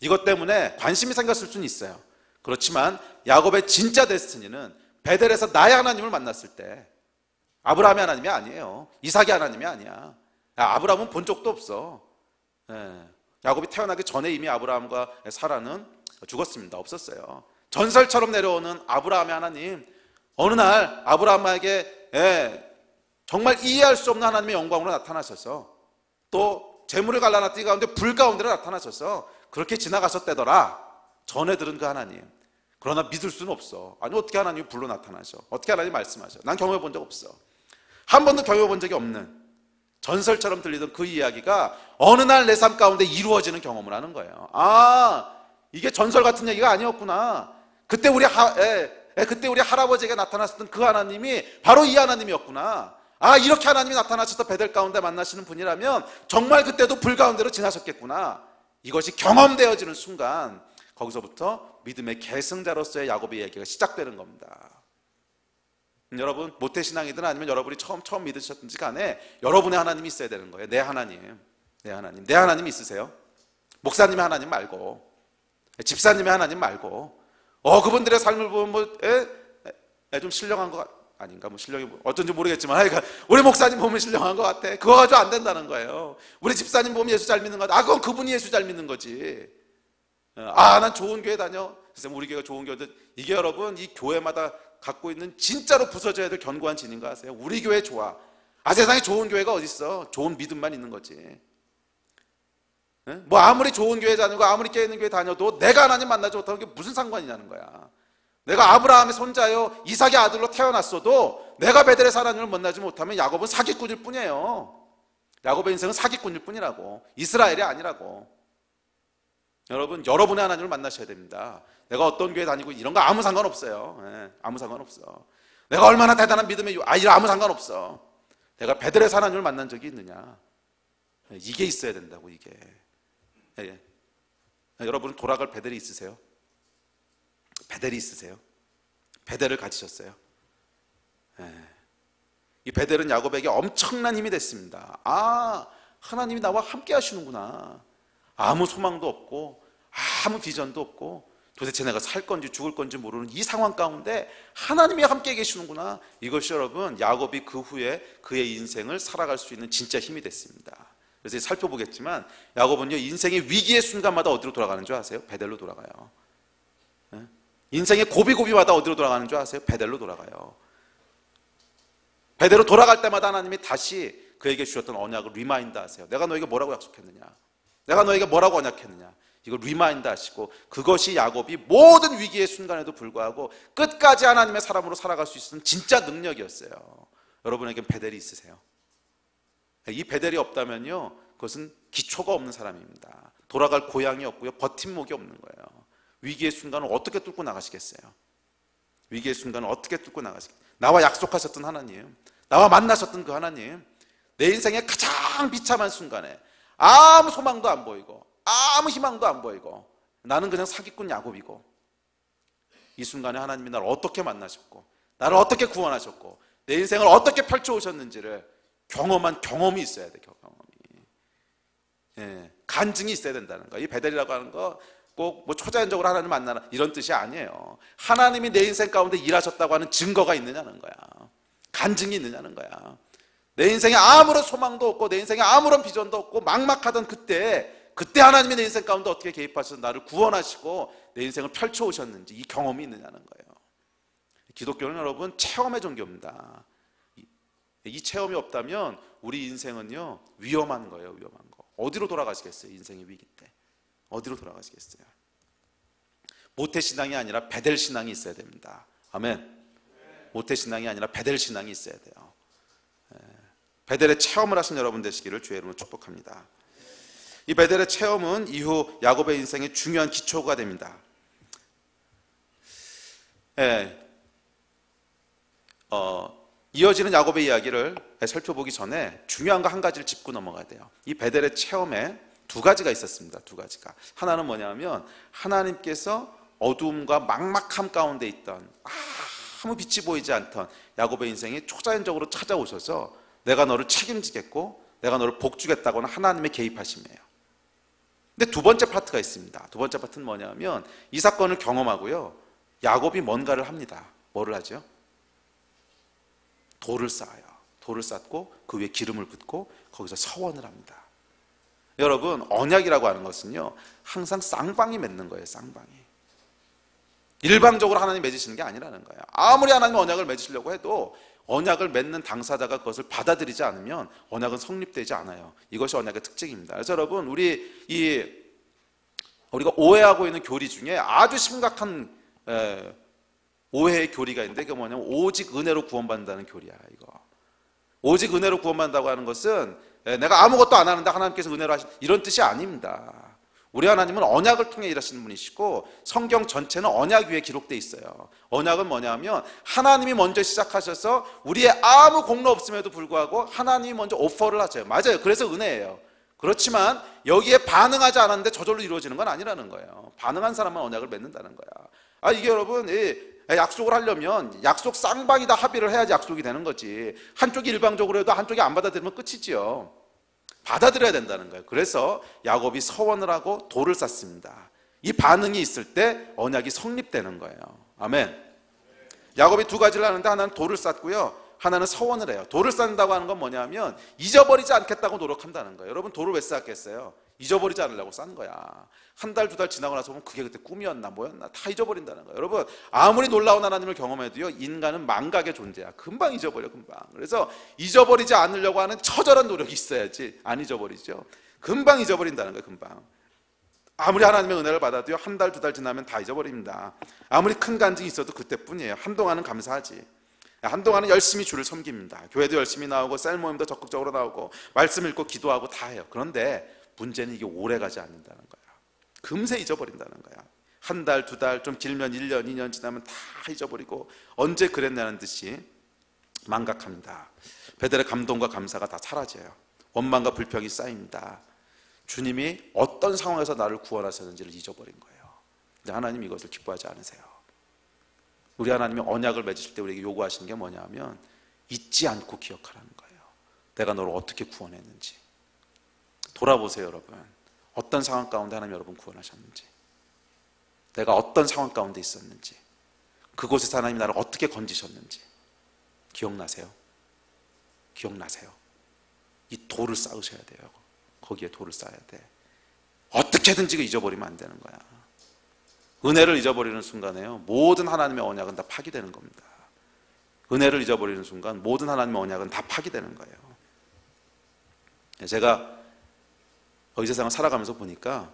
이것 때문에 관심이 생겼을 수는 있어요. 그렇지만 야곱의 진짜 데스티니는 베델에서 나의 하나님을 만났을 때, 아브라함의 하나님이 아니에요. 이삭의 하나님이 아니야. 아브라함은 본 적도 없어. 야곱이 태어나기 전에 이미 아브라함과 사라는 죽었습니다. 없었어요. 전설처럼 내려오는 아브라함의 하나님, 어느 날 아브라함에게 정말 이해할 수 없는 하나님의 영광으로 나타나셔서, 또 재물을 갈라놨더니 가운데 불 가운데로 나타나셔서 그렇게 지나가셨대더라. 전에 들은 그 하나님. 그러나 믿을 수는 없어. 아니, 어떻게 하나님이 불로 나타나셔? 어떻게 하나님 말씀하셔? 난 경험해 본 적 없어. 한 번도 경험해 본 적이 없는 전설처럼 들리던 그 이야기가 어느 날 내 삶 가운데 이루어지는 경험을 하는 거예요. 이게 전설 같은 얘기가 아니었구나. 그때 우리 할아버지에게 나타났었던 그 하나님이 바로 이 하나님이었구나. 이렇게 하나님이 나타나셔서 베델 가운데 만나시는 분이라면 정말 그때도 불 가운데로 지나셨겠구나. 이것이 경험되어지는 순간, 거기서부터 믿음의 계승자로서의 야곱의 이야기가 시작되는 겁니다. 여러분, 모태신앙이든 아니면 여러분이 처음 믿으셨든지 간에 여러분의 하나님이 있어야 되는 거예요. 내 하나님. 내 하나님 있으세요? 목사님의 하나님 말고, 집사님의 하나님 말고, 그분들의 삶을 보면 좀 신령한 것 아닌가? 신령이 어쩐지 모르겠지만, 우리 목사님 보면 신령한 것 같아. 그거 가지고 안 된다는 거예요. 우리 집사님 보면 예수 잘 믿는 것 같아. 그건 그분이 예수 잘 믿는 거지. 난 좋은 교회 다녀. 그래서 우리 교회가 좋은 교회인데, 이게 여러분, 이 교회마다 갖고 있는 진짜로 부서져야 될 견고한 진인 거 아세요? 우리 교회 좋아. 세상에 좋은 교회가 어딨어? 좋은 믿음만 있는 거지. 아무리 좋은 교회 다니고 아무리 깨있는 교회 다녀도 내가 하나님 만나지 못하는 게 무슨 상관이냐는 거야. 내가 아브라함의 손자요 이삭의 아들로 태어났어도 내가 베델에서 하나님을 만나지 못하면 야곱은 사기꾼일 뿐이에요. 야곱의 인생은 사기꾼일 뿐이라고. 이스라엘이 아니라고. 여러분, 여러분의 하나님을 만나셔야 됩니다. 내가 어떤 교회 다니고 이런 거 아무 상관없어요. 아무 상관없어. 내가 얼마나 대단한 믿음의 아무 상관없어. 내가 베델에서 하나님을 만난 적이 있느냐. 이게 있어야 된다고. 이게. 여러분은 돌아갈 베델이 있으세요? 베델이 있으세요? 베델을 가지셨어요? 이 베델은 야곱에게 엄청난 힘이 됐습니다. 하나님이 나와 함께 하시는구나. 아무 소망도 없고 아무 비전도 없고 도대체 내가 살 건지 죽을 건지 모르는 이 상황 가운데 하나님이 함께 계시는구나. 이것이 여러분, 야곱이 그 후에 그의 인생을 살아갈 수 있는 진짜 힘이 됐습니다. 그래서 살펴보겠지만 야곱은요, 인생의 위기의 순간마다 어디로 돌아가는 줄 아세요? 베델로 돌아가요. 인생의 고비고비마다 어디로 돌아가는 줄 아세요? 베델로 돌아가요. 베델로 돌아갈 때마다 하나님이 다시 그에게 주셨던 언약을 리마인드 하세요. 내가 너에게 뭐라고 약속했느냐, 내가 너에게 뭐라고 언약했느냐, 이걸 리마인드 하시고, 그것이 야곱이 모든 위기의 순간에도 불구하고 끝까지 하나님의 사람으로 살아갈 수 있는 진짜 능력이었어요. 여러분에겐 베델이 있으세요? 이 베델이 없다면요, 그것은 기초가 없는 사람입니다. 돌아갈 고향이 없고요, 버팀목이 없는 거예요. 위기의 순간을 어떻게 뚫고 나가시겠어요? 위기의 순간을 어떻게 뚫고 나가시겠어요? 나와 약속하셨던 하나님, 나와 만나셨던 그 하나님, 내 인생의 가장 비참한 순간에 아무 소망도 안 보이고 아무 희망도 안 보이고 나는 그냥 사기꾼 야곱이고, 이 순간에 하나님이 나를 어떻게 만나셨고 나를 어떻게 구원하셨고 내 인생을 어떻게 펼쳐오셨는지를 경험한 경험이 있어야 돼. 경험이, 간증이 있어야 된다는 거예요. 이 베델이라고 하는 거 꼭 뭐 초자연적으로 하나님 만나라 이런 뜻이 아니에요. 하나님이 내 인생 가운데 일하셨다고 하는 증거가 있느냐는 거야. 간증이 있느냐는 거야. 내 인생에 아무런 소망도 없고 내 인생에 아무런 비전도 없고 막막하던 그때 하나님이 내 인생 가운데 어떻게 개입하셔서 나를 구원하시고 내 인생을 펼쳐오셨는지 이 경험이 있느냐는 거예요. 기독교는 여러분 체험의 종교입니다. 이 체험이 없다면 우리 인생은요 위험한 거예요. 위험한 거. 어디로 돌아가시겠어요? 인생의 위기 때 어디로 돌아가시겠어요? 모태신앙이 아니라 베델신앙이 있어야 됩니다. 아멘. 모태신앙이 아니라 베델신앙이 있어야 돼요. 베델의 체험을 하신 여러분 되시기를 주의 이름으로 축복합니다. 이 베델의 체험은 이후 야곱의 인생의 중요한 기초가 됩니다. 이어지는 야곱의 이야기를 살펴보기 전에 중요한 거 한 가지를 짚고 넘어가야 돼요. 이 베델의 체험에 두 가지가 있었습니다. 두 가지가. 하나는 뭐냐면 하나님께서 어두움과 막막함 가운데 있던 아무 빛이 보이지 않던 야곱의 인생에 초자연적으로 찾아오셔서 내가 너를 책임지겠고 내가 너를 복주겠다고는 하나님의 개입하심이에요. 근데 두 번째 파트가 있습니다. 두 번째 파트는 뭐냐면 이 사건을 경험하고요 야곱이 뭔가를 합니다. 뭐를 하죠? 돌을 쌓아요. 돌을 쌓고 그 위에 기름을 붓고 거기서 서원을 합니다. 여러분 언약이라고 하는 것은요 항상 쌍방이 맺는 거예요. 쌍방이. 일방적으로 하나님 맺으시는 게 아니라는 거예요. 아무리 하나님 언약을 맺으시려고 해도 언약을 맺는 당사자가 그것을 받아들이지 않으면 언약은 성립되지 않아요. 이것이 언약의 특징입니다. 그래서 여러분 우리가 오해하고 있는 교리 중에 아주 심각한 오해의 교리가 있는데 그게 뭐냐면 오직 은혜로 구원받는다는 교리야. 이거 오직 은혜로 구원받는다고 하는 것은 내가 아무것도 안 하는데 하나님께서 은혜로 하신 이런 뜻이 아닙니다. 우리 하나님은 언약을 통해 일하시는 분이시고 성경 전체는 언약 위에 기록되어 있어요. 언약은 뭐냐면 하나님이 먼저 시작하셔서 우리의 아무 공로 없음에도 불구하고 하나님이 먼저 오퍼를 하세요. 맞아요. 그래서 은혜예요. 그렇지만 여기에 반응하지 않았는데 저절로 이루어지는 건 아니라는 거예요. 반응한 사람만 언약을 맺는다는 거야. 이게 여러분 약속을 하려면 약속 쌍방이 다 합의를 해야지 약속이 되는 거지. 한쪽이 일방적으로 해도 한쪽이 안 받아들이면 끝이지요. 받아들여야 된다는 거예요. 그래서 야곱이 서원을 하고 돌을 쌓습니다. 이 반응이 있을 때 언약이 성립되는 거예요. 아멘. 야곱이 두 가지를 하는데 하나는 돌을 쌓고요 하나는 서원을 해요. 돌을 쌓는다고 하는 건 뭐냐면 잊어버리지 않겠다고 노력한다는 거예요. 여러분 돌을 왜 쌓았겠어요? 잊어버리지 않으려고 쌓은 거야. 한 달, 두 달 지나고 나서 보면 그게 그때 꿈이었나 뭐였나 다 잊어버린다는 거예요. 여러분 아무리 놀라운 하나님을 경험해도요 인간은 망각의 존재야. 금방 잊어버려. 금방. 그래서 잊어버리지 않으려고 하는 처절한 노력이 있어야지 안 잊어버리죠. 금방 잊어버린다는 거예요. 금방. 아무리 하나님의 은혜를 받아도요 한 달, 두 달 지나면 다 잊어버립니다. 아무리 큰 간증이 있어도 그때뿐이에요. 한동안은 감사하지. 한동안은 열심히 주를 섬깁니다. 교회도 열심히 나오고 셀 모임도 적극적으로 나오고 말씀 읽고 기도하고 다 해요. 그런데 문제는 이게 오래가지 않는다는 거야. 금세 잊어버린다는 거야. 한 달, 두 달, 좀 길면 1년, 2년 지나면 다 잊어버리고 언제 그랬냐는 듯이 망각합니다. 베델의 감동과 감사가 다 사라져요. 원망과 불평이 쌓입니다. 주님이 어떤 상황에서 나를 구원하셨는지를 잊어버린 거예요. 근데 하나님 이것을 기뻐하지 않으세요. 우리 하나님이 언약을 맺으실 때 우리에게 요구하시는 게 뭐냐면 잊지 않고 기억하라는 거예요. 내가 너를 어떻게 구원했는지. 돌아보세요 여러분. 어떤 상황 가운데 하나님 여러분 구원하셨는지, 내가 어떤 상황 가운데 있었는지, 그곳에서 하나님이 나를 어떻게 건지셨는지 기억나세요? 기억나세요? 이 돌을 쌓으셔야 돼요. 거기에 돌을 쌓아야 돼. 어떻게든지 잊어버리면 안 되는 거야. 은혜를 잊어버리는 순간에요 모든 하나님의 언약은 다 파기되는 겁니다. 은혜를 잊어버리는 순간 모든 하나님의 언약은 다 파기되는 거예요. 제가 이 세상을 살아가면서 보니까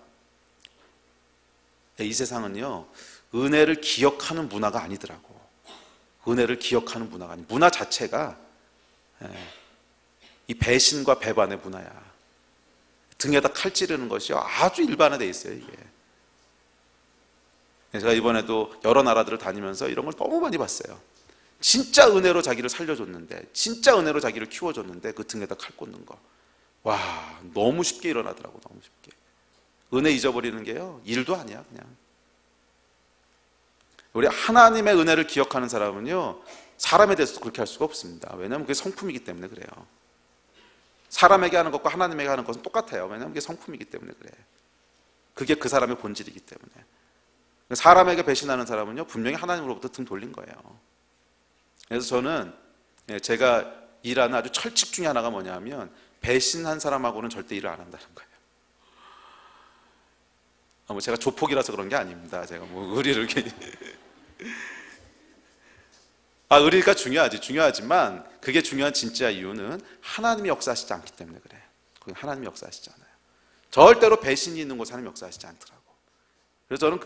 이 세상은요 은혜를 기억하는 문화가 아니더라고. 은혜를 기억하는 문화가 아니. 문화 자체가 이 배신과 배반의 문화야. 등에다 칼 찌르는 것이 아주 일반화되어 있어요, 이게. 제가 이번에도 여러 나라들을 다니면서 이런 걸 너무 많이 봤어요. 진짜 은혜로 자기를 살려줬는데, 진짜 은혜로 자기를 키워줬는데 그 등에다 칼 꽂는 거. 와, 너무 쉽게 일어나더라고, 너무 쉽게. 은혜 잊어버리는 게요, 일도 아니야, 그냥. 우리 하나님의 은혜를 기억하는 사람은요, 사람에 대해서도 그렇게 할 수가 없습니다. 왜냐하면 그게 성품이기 때문에 그래요. 사람에게 하는 것과 하나님에게 하는 것은 똑같아요. 왜냐하면 그게 성품이기 때문에 그래. 그게 그 사람의 본질이기 때문에. 사람에게 배신하는 사람은요, 분명히 하나님으로부터 등 돌린 거예요. 그래서 저는 제가 일하는 아주 철칙 중에 하나가 뭐냐면, 배신한 사람하고는 절대 일을 안 한다는 거예요. 뭐 제가 조폭이라서 그런 게 아닙니다. 제가 뭐 의리를 이렇게 의리가 중요하지만 그게 중요한 진짜 이유는 하나님이 역사하시지 않기 때문에 그래. 그건 하나님이 역사하시지 않아요. 절대로 배신이 있는 곳에 하나님이 역사하시지 않더라고. 그래서 저는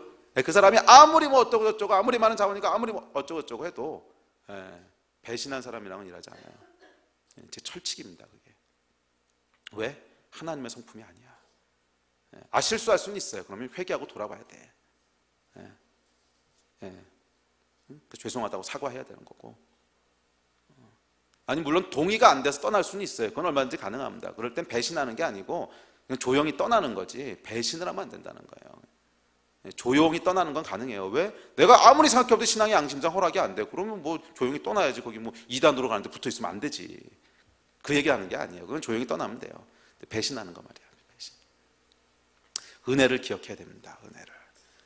그 사람이 아무리 뭐 어쩌고 저쩌고, 아무리 많은 자원이니까 아무리 뭐 어쩌고 저쩌고 해도 배신한 사람이랑은 일하지 않아요. 제 철칙입니다, 그게. 왜? 하나님의 성품이 아니야. 실수할 수는 있어요. 그러면 회개하고 돌아봐야 돼. 죄송하다고 사과해야 되는 거고. 아니, 물론 동의가 안 돼서 떠날 수는 있어요. 그건 얼마든지 가능합니다. 그럴 땐 배신하는 게 아니고 그냥 조용히 떠나는 거지, 배신을 하면 안 된다는 거예요. 조용히 떠나는 건 가능해요. 왜? 내가 아무리 생각해봐도 신앙의 양심상 허락이 안 돼. 그러면 뭐 조용히 떠나야지. 거기 뭐 이단으로 가는데 붙어 있으면 안 되지. 그 얘기하는 게 아니에요. 그건 조용히 떠나면 돼요. 배신하는 거 말이야. 배신. 은혜를 기억해야 됩니다. 은혜를.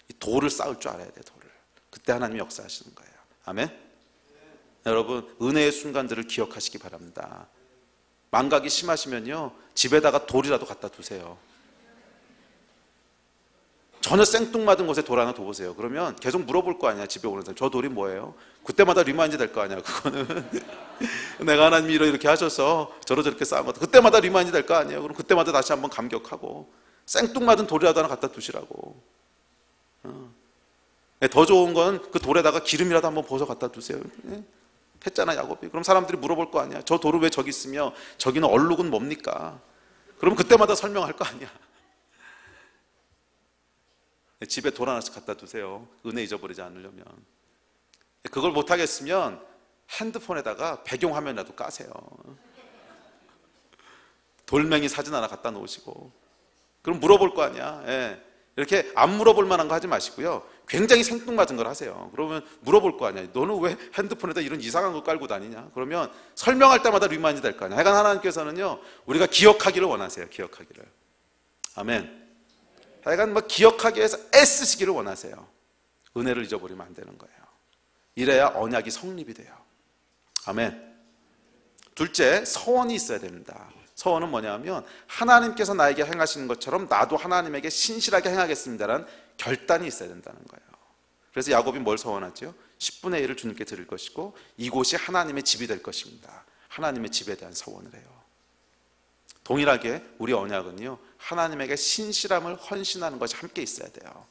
이 돌을 쌓을 줄 알아야 돼. 돌을. 그때 하나님이 역사하시는 거예요. 아멘? 여러분, 은혜의 순간들을 기억하시기 바랍니다. 망각이 심하시면요, 집에다가 돌이라도 갖다 두세요. 전혀 생뚱맞은 곳에 돌 하나 둬보세요. 그러면 계속 물어볼 거 아니야, 집에 오는 사람. 저 돌이 뭐예요? 그때마다 리마인드 될 거 아니야, 그거는. 내가 하나님이 이렇게 하셔서 저렇게 쌓은 것. 그때마다 리마인드 될 거 아니에요. 그럼 그때마다 다시 한번 감격하고, 생뚱맞은 돌이라도 하나 갖다 두시라고. 더 좋은 건 그 돌에다가 기름이라도 한번 부어서 갖다 두세요. 했잖아, 야곱이. 그럼 사람들이 물어볼 거 아니야. 저 돌은 왜 저기 있으며 저기는 얼룩은 뭡니까? 그럼 그때마다 설명할 거 아니야. 집에 돌 하나씩 갖다 두세요. 은혜 잊어버리지 않으려면. 그걸 못하겠으면 핸드폰에다가 배경화면이라도 까세요. 돌멩이 사진 하나 갖다 놓으시고. 그럼 물어볼 거 아니야. 이렇게 안 물어볼 만한 거 하지 마시고요, 굉장히 생뚱맞은 걸 하세요. 그러면 물어볼 거 아니야. 너는 왜 핸드폰에다 이런 이상한 거 깔고 다니냐? 그러면 설명할 때마다 리마인드 될 거 아니야. 하여간 하나님께서는요, 우리가 기억하기를 원하세요. 기억하기를. 아멘. 하여간 뭐 기억하기 위해서 애쓰시기를 원하세요. 은혜를 잊어버리면 안 되는 거예요. 이래야 언약이 성립이 돼요. 아멘. 둘째, 서원이 있어야 됩니다. 서원은 뭐냐면, 하나님께서 나에게 행하시는 것처럼 나도 하나님에게 신실하게 행하겠습니다라는 결단이 있어야 된다는 거예요. 그래서 야곱이 뭘 서원하죠? 10분의 1을 주님께 드릴 것이고 이곳이 하나님의 집이 될 것입니다. 하나님의 집에 대한 서원을 해요. 동일하게 우리 언약은요, 하나님에게 신실함을 헌신하는 것이 함께 있어야 돼요.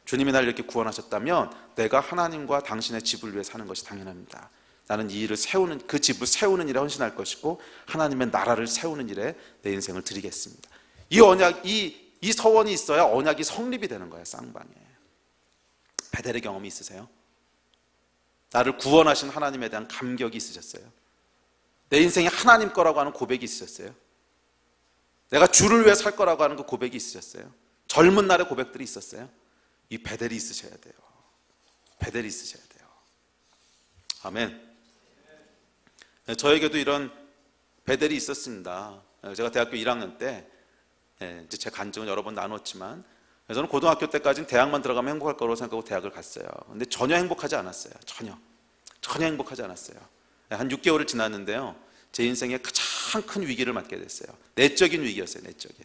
주님이 나를 이렇게 구원하셨다면 내가 하나님과 당신의 집을 위해 사는 것이 당연합니다. 나는 이 일을 세우는, 그 집을 세우는 일에 헌신할 것이고 하나님의 나라를 세우는 일에 내 인생을 드리겠습니다. 이 언약, 이 서원이 있어야 언약이 성립이 되는 거예요. 쌍방에. 베델의 경험이 있으세요? 나를 구원하신 하나님에 대한 감격이 있으셨어요? 내 인생이 하나님 거라고 하는 고백이 있으셨어요? 내가 주를 위해 살 거라고 하는 그 고백이 있으셨어요? 젊은 날의 고백들이 있었어요? 이 베델이 있으셔야 돼요. 베델이 있으셔야 돼요. 아멘. 저에게도 이런 베델이 있었습니다. 제가 대학교 1학년 때, 제 간증은 여러 번 나눴지만, 저는 고등학교 때까지는 대학만 들어가면 행복할 거라고 생각하고 대학을 갔어요. 근데 전혀 행복하지 않았어요. 전혀 행복하지 않았어요. 한 6개월을 지났는데요, 제 인생에 가장 큰 위기를 맞게 됐어요. 내적인 위기였어요. 내적인.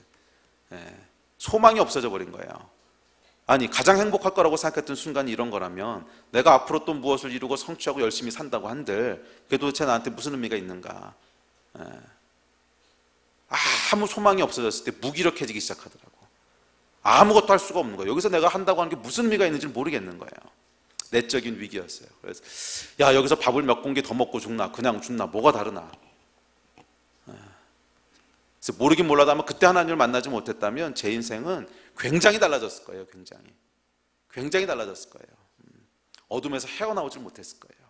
소망이 없어져 버린 거예요. 아니, 가장 행복할 거라고 생각했던 순간이 이런 거라면 내가 앞으로 또 무엇을 이루고 성취하고 열심히 산다고 한들 그게 도대체 나한테 무슨 의미가 있는가. 아무 소망이 없어졌을 때 무기력해지기 시작하더라고. 아무것도 할 수가 없는 거예요. 여기서 내가 한다고 하는 게 무슨 의미가 있는지 모르겠는 거예요. 내적인 위기였어요. 그래서 야, 여기서 밥을 몇 공기 더 먹고 죽나 그냥 죽나 뭐가 다르나. 그래서 모르긴 몰라도 아마 그때 하나님을 만나지 못했다면 제 인생은 굉장히 달라졌을 거예요. 굉장히 달라졌을 거예요. 어둠에서 헤어나오질 못했을 거예요.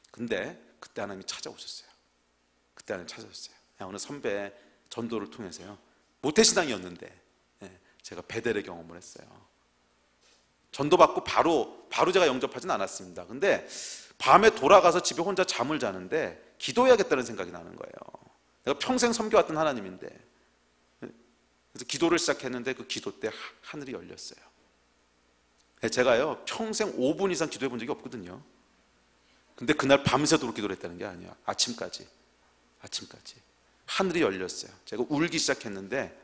근데 그때 하나님이 찾아오셨어요. 어느 선배 전도를 통해서요. 모태신앙이었는데 제가 베델의 경험을 했어요. 전도받고 바로 제가 영접하진 않았습니다. 근데 밤에 돌아가서 집에 혼자 잠을 자는데 기도해야겠다는 생각이 나는 거예요. 내가 평생 섬겨왔던 하나님인데. 그래서 기도를 시작했는데 그 기도 때 하늘이 열렸어요. 제가요 평생 5분 이상 기도해 본 적이 없거든요. 근데 그날 밤새도록 기도를 했다는 게 아니야. 아침까지 하늘이 열렸어요. 제가 울기 시작했는데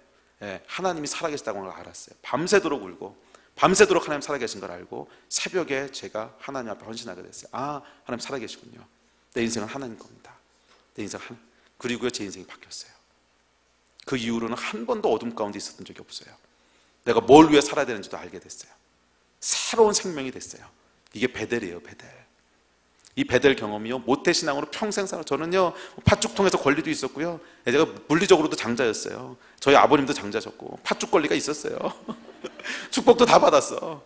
하나님이 살아계시다고 하는 걸 알았어요. 밤새도록 울고 밤새도록 하나님 살아계신 걸 알고 새벽에 제가 하나님 앞에 헌신하게 됐어요. 아, 하나님 살아계시군요. 내 인생은 하나님 겁니다. 그리고요 제 인생이 바뀌었어요. 그 이후로는 한 번도 어둠 가운데 있었던 적이 없어요. 내가 뭘 위해 살아야 되는지도 알게 됐어요. 새로운 생명이 됐어요. 이게 베델이에요. 이 베델 경험이요 모태신앙으로 평생 살아. 저는요 팥죽 통해서 권리도 있었고요, 제가 물리적으로도 장자였어요. 저희 아버님도 장자셨고 팥죽 권리가 있었어요. 축복도 다 받았어.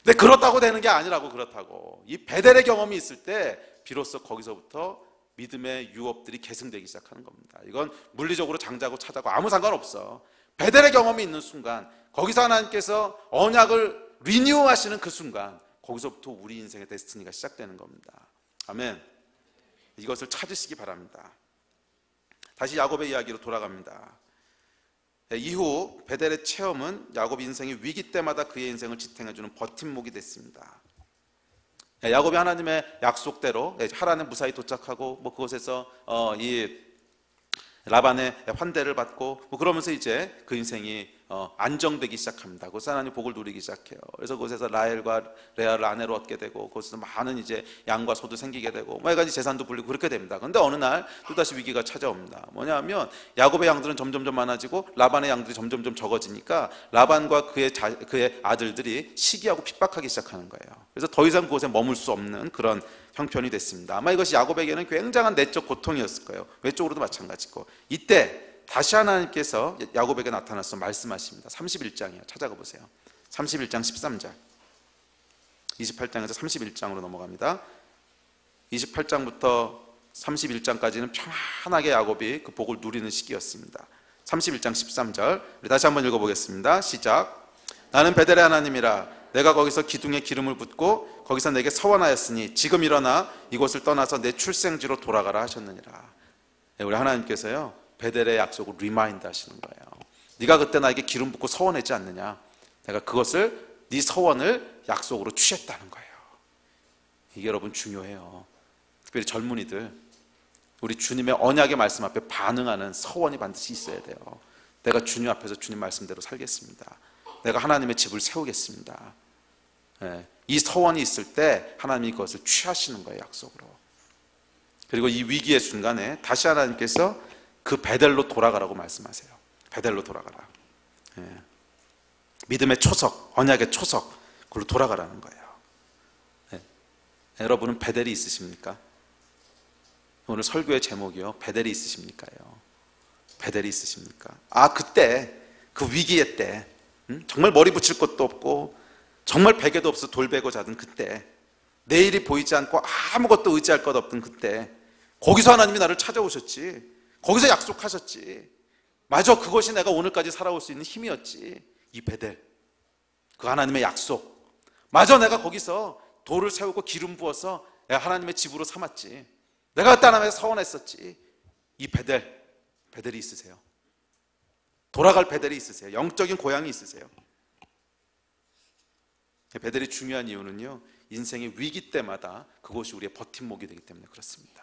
근데 그렇다고 되는 게 아니라고. 그렇다고 이 베델의 경험이 있을 때 비로소 거기서부터 믿음의 유업들이 계승되기 시작하는 겁니다. 이건 물리적으로 장자고 차자고 아무 상관없어. 베델의 경험이 있는 순간, 거기서 하나님께서 언약을 리뉴하시는 그 순간, 거기서부터 우리 인생의 데스티니가 시작되는 겁니다. 아멘. 이것을 찾으시기 바랍니다. 다시 야곱의 이야기로 돌아갑니다. 이후 베델의 체험은 야곱 인생의 위기 때마다 그의 인생을 지탱해주는 버팀목이 됐습니다. 야곱이 하나님의 약속대로 하란에 무사히 도착하고 그곳에서 이 라반의 환대를 받고 그러면서 이제 그 인생이 안정되기 시작합니다. 그래서 하나님 복을 누리기 시작해요. 그래서 그곳에서 라헬과 레아를 아내로 얻게 되고 그곳에서 많은 이제 양과 소도 생기게 되고 여러 가지 재산도 불리고 그렇게 됩니다. 그런데 어느 날 또다시 위기가 찾아옵니다. 뭐냐면 야곱의 양들은 점점점 많아지고 라반의 양들이 점점점 적어지니까 라반과 그의 아들들이 시기하고 핍박하기 시작하는 거예요. 그래서 더 이상 그곳에 머물 수 없는 그런 형편이 됐습니다. 아마 이것이 야곱에게는 굉장한 내적 고통이었을 거예요. 외적으로도 마찬가지고. 이때 다시 하나님께서 야곱에게 나타나서 말씀하십니다. 31장이에요. 찾아가 보세요. 31장 13절. 28장에서 31장으로 넘어갑니다. 28장부터 31장까지는 편안하게 야곱이 그 복을 누리는 시기였습니다. 31장 13절 우리 다시 한번 읽어보겠습니다. 시작. 나는 베델의 하나님이라. 내가 거기서 기둥에 기름을 붓고 거기서 내게 서원하였으니 지금 일어나 이곳을 떠나서 내 출생지로 돌아가라 하셨느니라. 우리 하나님께서요 베델의 약속을 리마인드 하시는 거예요. 네가 그때 나에게 기름 붓고 서원했지 않느냐. 내가 그것을, 네 서원을 약속으로 취했다는 거예요. 이게 여러분 중요해요. 특별히 젊은이들, 우리 주님의 언약의 말씀 앞에 반응하는 서원이 반드시 있어야 돼요. 내가 주님 앞에서 주님 말씀대로 살겠습니다. 내가 하나님의 집을 세우겠습니다. 이 서원이 있을 때 하나님이 그것을 취하시는 거예요. 약속으로. 그리고 이 위기의 순간에 다시 하나님께서 그 베델로 돌아가라고 말씀하세요. 베델로 돌아가라. 믿음의 초석, 언약의 초석, 그걸로 돌아가라는 거예요. 여러분은 베델이 있으십니까? 오늘 설교의 제목이요, 베델이 있으십니까요? 베델이 있으십니까? 그때, 그 위기의 때, 정말 머리 붙일 것도 없고 정말 베개도 없어 돌베고 자던 그때, 내일이 보이지 않고 아무것도 의지할 것 없던 그때, 거기서 하나님이 나를 찾아오셨지. 거기서 약속하셨지. 맞아, 그것이 내가 오늘까지 살아올 수 있는 힘이었지. 이 베델, 그 하나님의 약속. 맞아, 내가 거기서 돌을 세우고 기름 부어서 하나님의 집으로 삼았지. 내가 그때 하나님에게 서원했었지. 이 베델이 있으세요. 돌아갈 베델이 있으세요. 영적인 고향이 있으세요. 베델이 중요한 이유는요, 인생의 위기 때마다 그것이 우리의 버팀목이 되기 때문에 그렇습니다.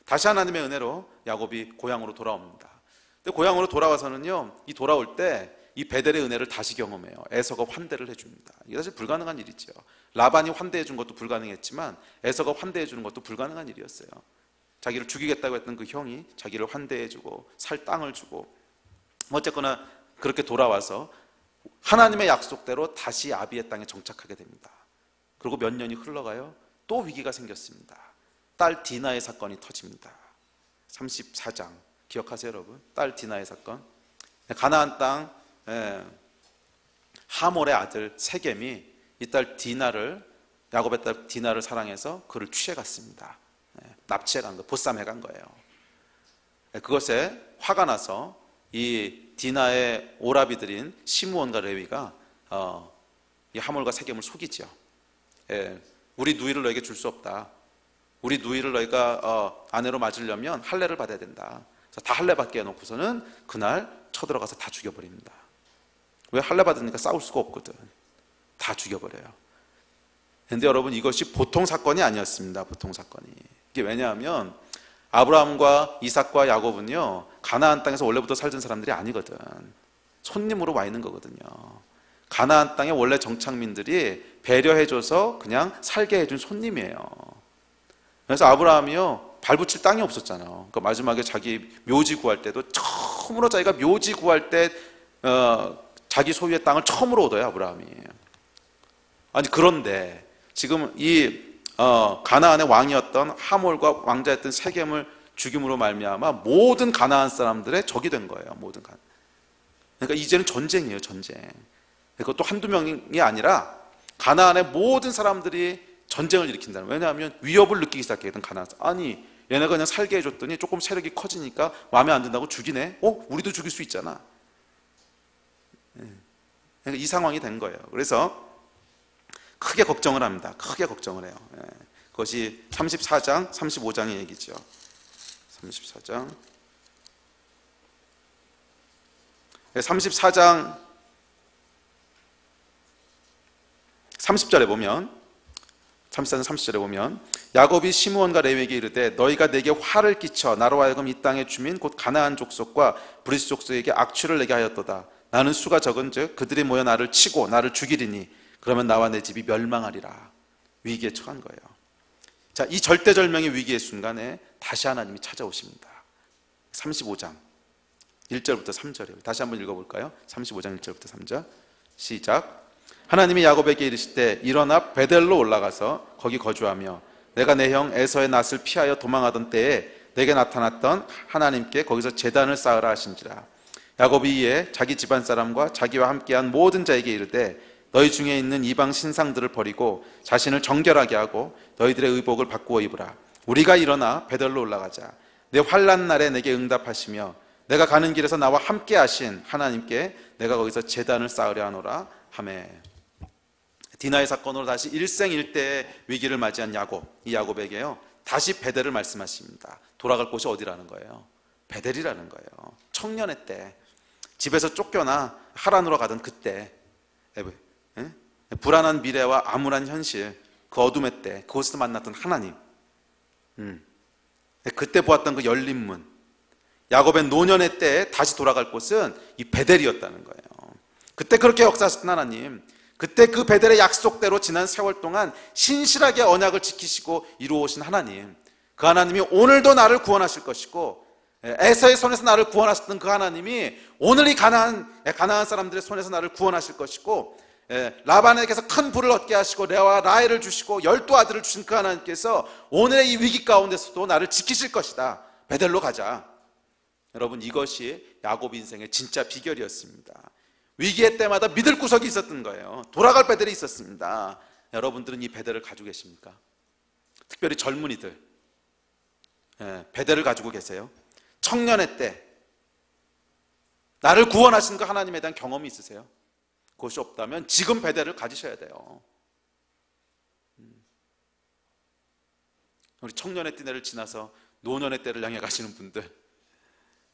다시 하나님의 은혜로 야곱이 고향으로 돌아옵니다. 근데 고향으로 돌아와서는요, 이 돌아올 때 이 베델의 은혜를 다시 경험해요. 에서가 환대를 해줍니다. 이게 사실 불가능한 일이죠. 라반이 환대해 준 것도 불가능했지만 에서가 환대해 주는 것도 불가능한 일이었어요. 자기를 죽이겠다고 했던 그 형이 자기를 환대해 주고 살 땅을 주고, 어쨌거나 그렇게 돌아와서 하나님의 약속대로 다시 아비의 땅에 정착하게 됩니다. 그리고 몇 년이 흘러가요. 또 위기가 생겼습니다. 딸 디나의 사건이 터집니다. 34장 기억하세요 여러분? 딸 디나의 사건. 가나안 땅 하몰의 아들 세겜이 이 딸 디나를, 야곱의 딸 디나를 사랑해서 그를 취해갔습니다. 납치해간 거, 보쌈해간 거예요. 그것에 화가 나서 이 디나의 오라비들인 시므온과 레위가 이 하몰과 세겜을 속이죠. 우리 누이를 너에게 줄 수 없다. 우리 누이를 너희가 아내로 맞으려면 할례를 받아야 된다. 그래서 다 할례 받게 해놓고서는 그날 쳐들어가서 다 죽여버립니다. 왜? 할례 받으니까 싸울 수가 없거든. 다 죽여버려요. 그런데 여러분, 이것이 보통 사건이 아니었습니다. 보통 사건이. 이게 왜냐하면 아브라함과 이삭과 야곱은요, 가나안 땅에서 원래부터 살던 사람들이 아니거든. 손님으로 와 있는 거거든요. 가나안 땅의 원래 정착민들이 배려해줘서 그냥 살게 해준 손님이에요. 그래서 아브라함이요, 발붙일 땅이 없었잖아요. 그러니까 마지막에 자기 묘지 구할 때도 처음으로 자기가 묘지 구할 때 자기 소유의 땅을 처음으로 얻어요, 아브라함이. 아니, 그런데 지금 이 가나안의 왕이었던 하몰과 왕자였던 세겜을 죽임으로 말미암아 모든 가나안 사람들의 적이 된 거예요. 모든 그러니까 이제는 전쟁이에요, 전쟁. 그것도 한두 명이 아니라 가나안의 모든 사람들이 전쟁을 일으킨다는. 왜냐하면 위협을 느끼기 시작했던 가나안. 아니, 얘네가 그냥 살게 해줬더니 조금 세력이 커지니까 마음에 안 든다고 죽이네. 우리도 죽일 수 있잖아. 그러니까 이 상황이 된 거예요. 그래서 크게 걱정을 합니다. 크게 걱정을 해요. 그것이 34장, 35장의 얘기죠. 34장. 34장 30절에 보면, 34장 30절에 보면, 야곱이 시므온과 레위에게 이르되 너희가 내게 화를 끼쳐 나로 하여금 이 땅의 주민 곧 가나안 족속과 브리스 족속에게 악취를 내게 하였도다. 나는 수가 적은즉 그들이 모여 나를 치고 나를 죽이리니 그러면 나와 내 집이 멸망하리라. 위기에 처한 거예요. 자, 이 절대절명의 위기의 순간에 다시 하나님이 찾아오십니다. 35장 1절부터 3절이에요. 다시 한번 읽어볼까요? 35장 1절부터 3절 시작. 하나님이 야곱에게 이르시되 일어나 베델로 올라가서 거기 거주하며 내가 내 형 에서의 낯을 피하여 도망하던 때에 내게 나타났던 하나님께 거기서 제단을 쌓으라 하신지라. 야곱이 이에 자기 집안 사람과 자기와 함께한 모든 자에게 이르되 너희 중에 있는 이방 신상들을 버리고 자신을 정결하게 하고 너희들의 의복을 바꾸어 입으라. 우리가 일어나 베델로 올라가자. 내 환난 날에 내게 응답하시며 내가 가는 길에서 나와 함께 하신 하나님께 내가 거기서 제단을 쌓으려 하노라 하매. 디나의 사건으로 다시 일생일대의 위기를 맞이한 야곱, 이 야곱에게요 다시 베델을 말씀하십니다. 돌아갈 곳이 어디라는 거예요? 베델이라는 거예요. 청년의 때, 집에서 쫓겨나 하란으로 가던 그때, 불안한 미래와 암울한 현실, 그 어둠의 때 그곳에서 만났던 하나님, 그때 보았던 그 열린 문, 야곱의 노년의 때에 다시 돌아갈 곳은 이 베델이었다는 거예요. 그때 그렇게 역사하셨던 하나님, 그때 그 베델의 약속대로 지난 세월 동안 신실하게 언약을 지키시고 이루어오신 하나님, 그 하나님이 오늘도 나를 구원하실 것이고 에서의 손에서 나를 구원하셨던 그 하나님이 오늘 이 가나안 사람들의 손에서 나를 구원하실 것이고, 라반에게서 큰 부를 얻게 하시고 레아와 라헬을 주시고 12아들을 주신 그 하나님께서 오늘의 이 위기 가운데서도 나를 지키실 것이다. 베델로 가자. 여러분, 이것이 야곱 인생의 진짜 비결이었습니다. 위기의 때마다 믿을 구석이 있었던 거예요. 돌아갈 베델이 있었습니다. 여러분들은 이 베델을 가지고 계십니까? 특별히 젊은이들, 베델을 가지고 계세요? 청년의 때 나를 구원하신 그 하나님에 대한 경험이 있으세요? 그것이 없다면 지금 베델을 가지셔야 돼요. 우리 청년의 때를 지나서 노년의 때를 향해 가시는 분들,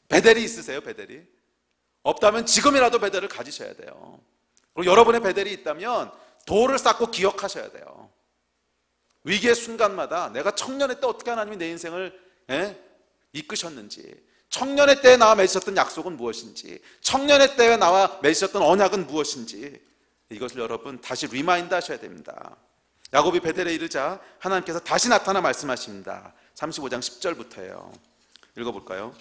베델이 있으세요? 베델이? 없다면 지금이라도 베델을 가지셔야 돼요. 그리고 여러분의 베델이 있다면 돌을 쌓고 기억하셔야 돼요. 위기의 순간마다 내가 청년의 때 어떻게 하나님이 내 인생을 이끄셨는지, 청년의 때에 나와 맺으셨던 약속은 무엇인지, 청년의 때에 나와 맺으셨던 언약은 무엇인지, 이것을 여러분 다시 리마인드 하셔야 됩니다. 야곱이 베델에 이르자 하나님께서 다시 나타나 말씀하십니다. 35장 10절부터예요. 읽어볼까요?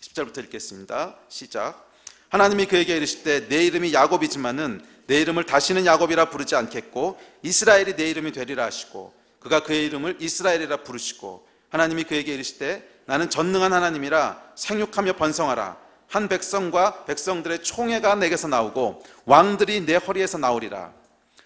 10절부터 읽겠습니다. 시작. 하나님이 그에게 이르시되 내 이름이 야곱이지만은 내 이름을 다시는 야곱이라 부르지 않겠고 이스라엘이 내 이름이 되리라 하시고 그가 그의 이름을 이스라엘이라 부르시고, 하나님이 그에게 이르시되 나는 전능한 하나님이라 생육하며 번성하라. 한 백성과 백성들의 총회가 내게서 나오고 왕들이 내 허리에서 나오리라.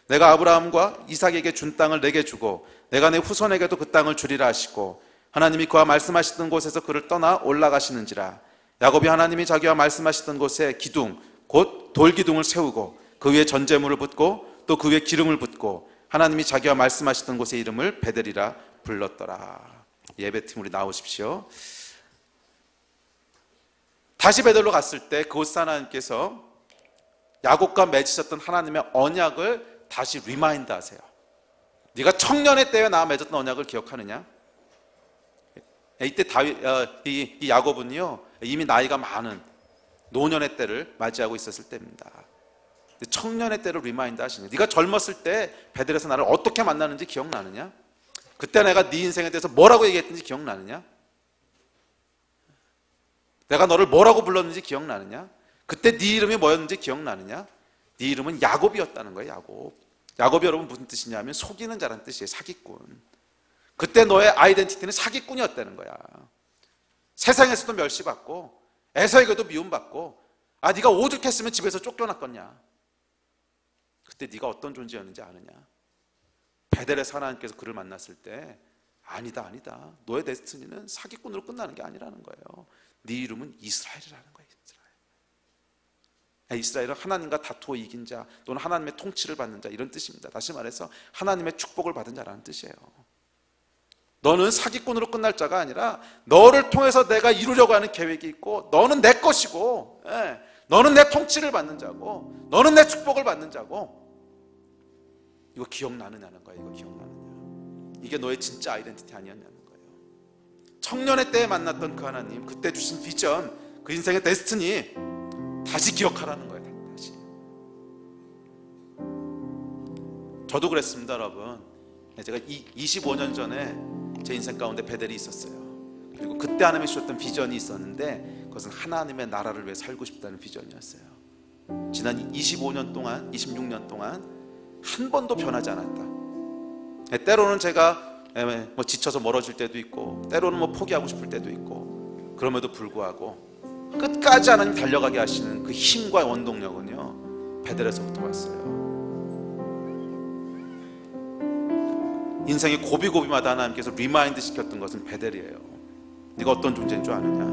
내가 아브라함과 이삭에게 준 땅을 내게 주고 내가 내 후손에게도 그 땅을 주리라 하시고 하나님이 그와 말씀하시던 곳에서 그를 떠나 올라가시는지라. 야곱이 하나님이 자기와 말씀하시던 곳에 기둥 곧 돌기둥을 세우고 그 위에 전제물을 붓고 또 그 위에 기름을 붓고 하나님이 자기와 말씀하시던 곳의 이름을 베델이라 불렀더라. 예배팀 우리 나오십시오. 다시 베델로 갔을 때 그곳 하나님께서 야곱과 맺으셨던 하나님의 언약을 다시 리마인드 하세요. 네가 청년의 때에 나와 맺었던 언약을 기억하느냐? 이때 이 야곱은요 이미 나이가 많은 노년의 때를 맞이하고 있었을 때입니다. 청년의 때를 리마인드 하시는 거예요. 네가 젊었을 때 베델에서 나를 어떻게 만나는지 기억나느냐? 그때 내가 네 인생에 대해서 뭐라고 얘기했는지 기억나느냐? 내가 너를 뭐라고 불렀는지 기억나느냐? 그때 네 이름이 뭐였는지 기억나느냐? 네 이름은 야곱이었다는 거예요. 야곱. 야곱이 여러분 무슨 뜻이냐면 속이는 자라는 뜻이에요. 사기꾼. 그때 너의 아이덴티티는 사기꾼이었다는 거야. 세상에서도 멸시받고 에서에게도 미움받고 네가 오죽했으면 집에서 쫓겨났겠냐. 그때 네가 어떤 존재였는지 아느냐. 베델에서 하나님께서 그를 만났을 때 아니다 너의 데스티니는 사기꾼으로 끝나는 게 아니라는 거예요. 네 이름은 이스라엘이라는 거예요. 이스라엘은 하나님과 다투어 이긴 자 또는 하나님의 통치를 받는 자 이런 뜻입니다. 다시 말해서 하나님의 축복을 받은 자라는 뜻이에요. 너는 사기꾼으로 끝날 자가 아니라 너를 통해서 내가 이루려고 하는 계획이 있고 너는 내 것이고 너는 내 통치를 받는 자고 너는 내 축복을 받는 자고. 이거 기억나느냐는 거예요. 이거 기억나느냐. 이게 너의 진짜 아이덴티티 아니었냐는 거예요. 청년의 때에 만났던 그 하나님, 그때 주신 비전, 그 인생의 데스티니 다시 기억하라는 거예요. 다시. 저도 그랬습니다, 여러분. 제가 25년 전에 제 인생 가운데 베델이 있었어요. 그리고 그때 하나님이 주셨던 비전이 있었는데 그것은 하나님의 나라를 위해 살고 싶다는 비전이었어요. 지난 25년 동안 26년 동안 한 번도 변하지 않았다. 때로는 제가 지쳐서 멀어질 때도 있고 때로는 포기하고 싶을 때도 있고 그럼에도 불구하고 끝까지 하나님 달려가게 하시는 그 힘과 원동력은요 베델에서부터 왔어요. 인생의 고비고비마다 하나님께서 리마인드 시켰던 것은 베델이에요. 네가 어떤 존재인 줄 아느냐?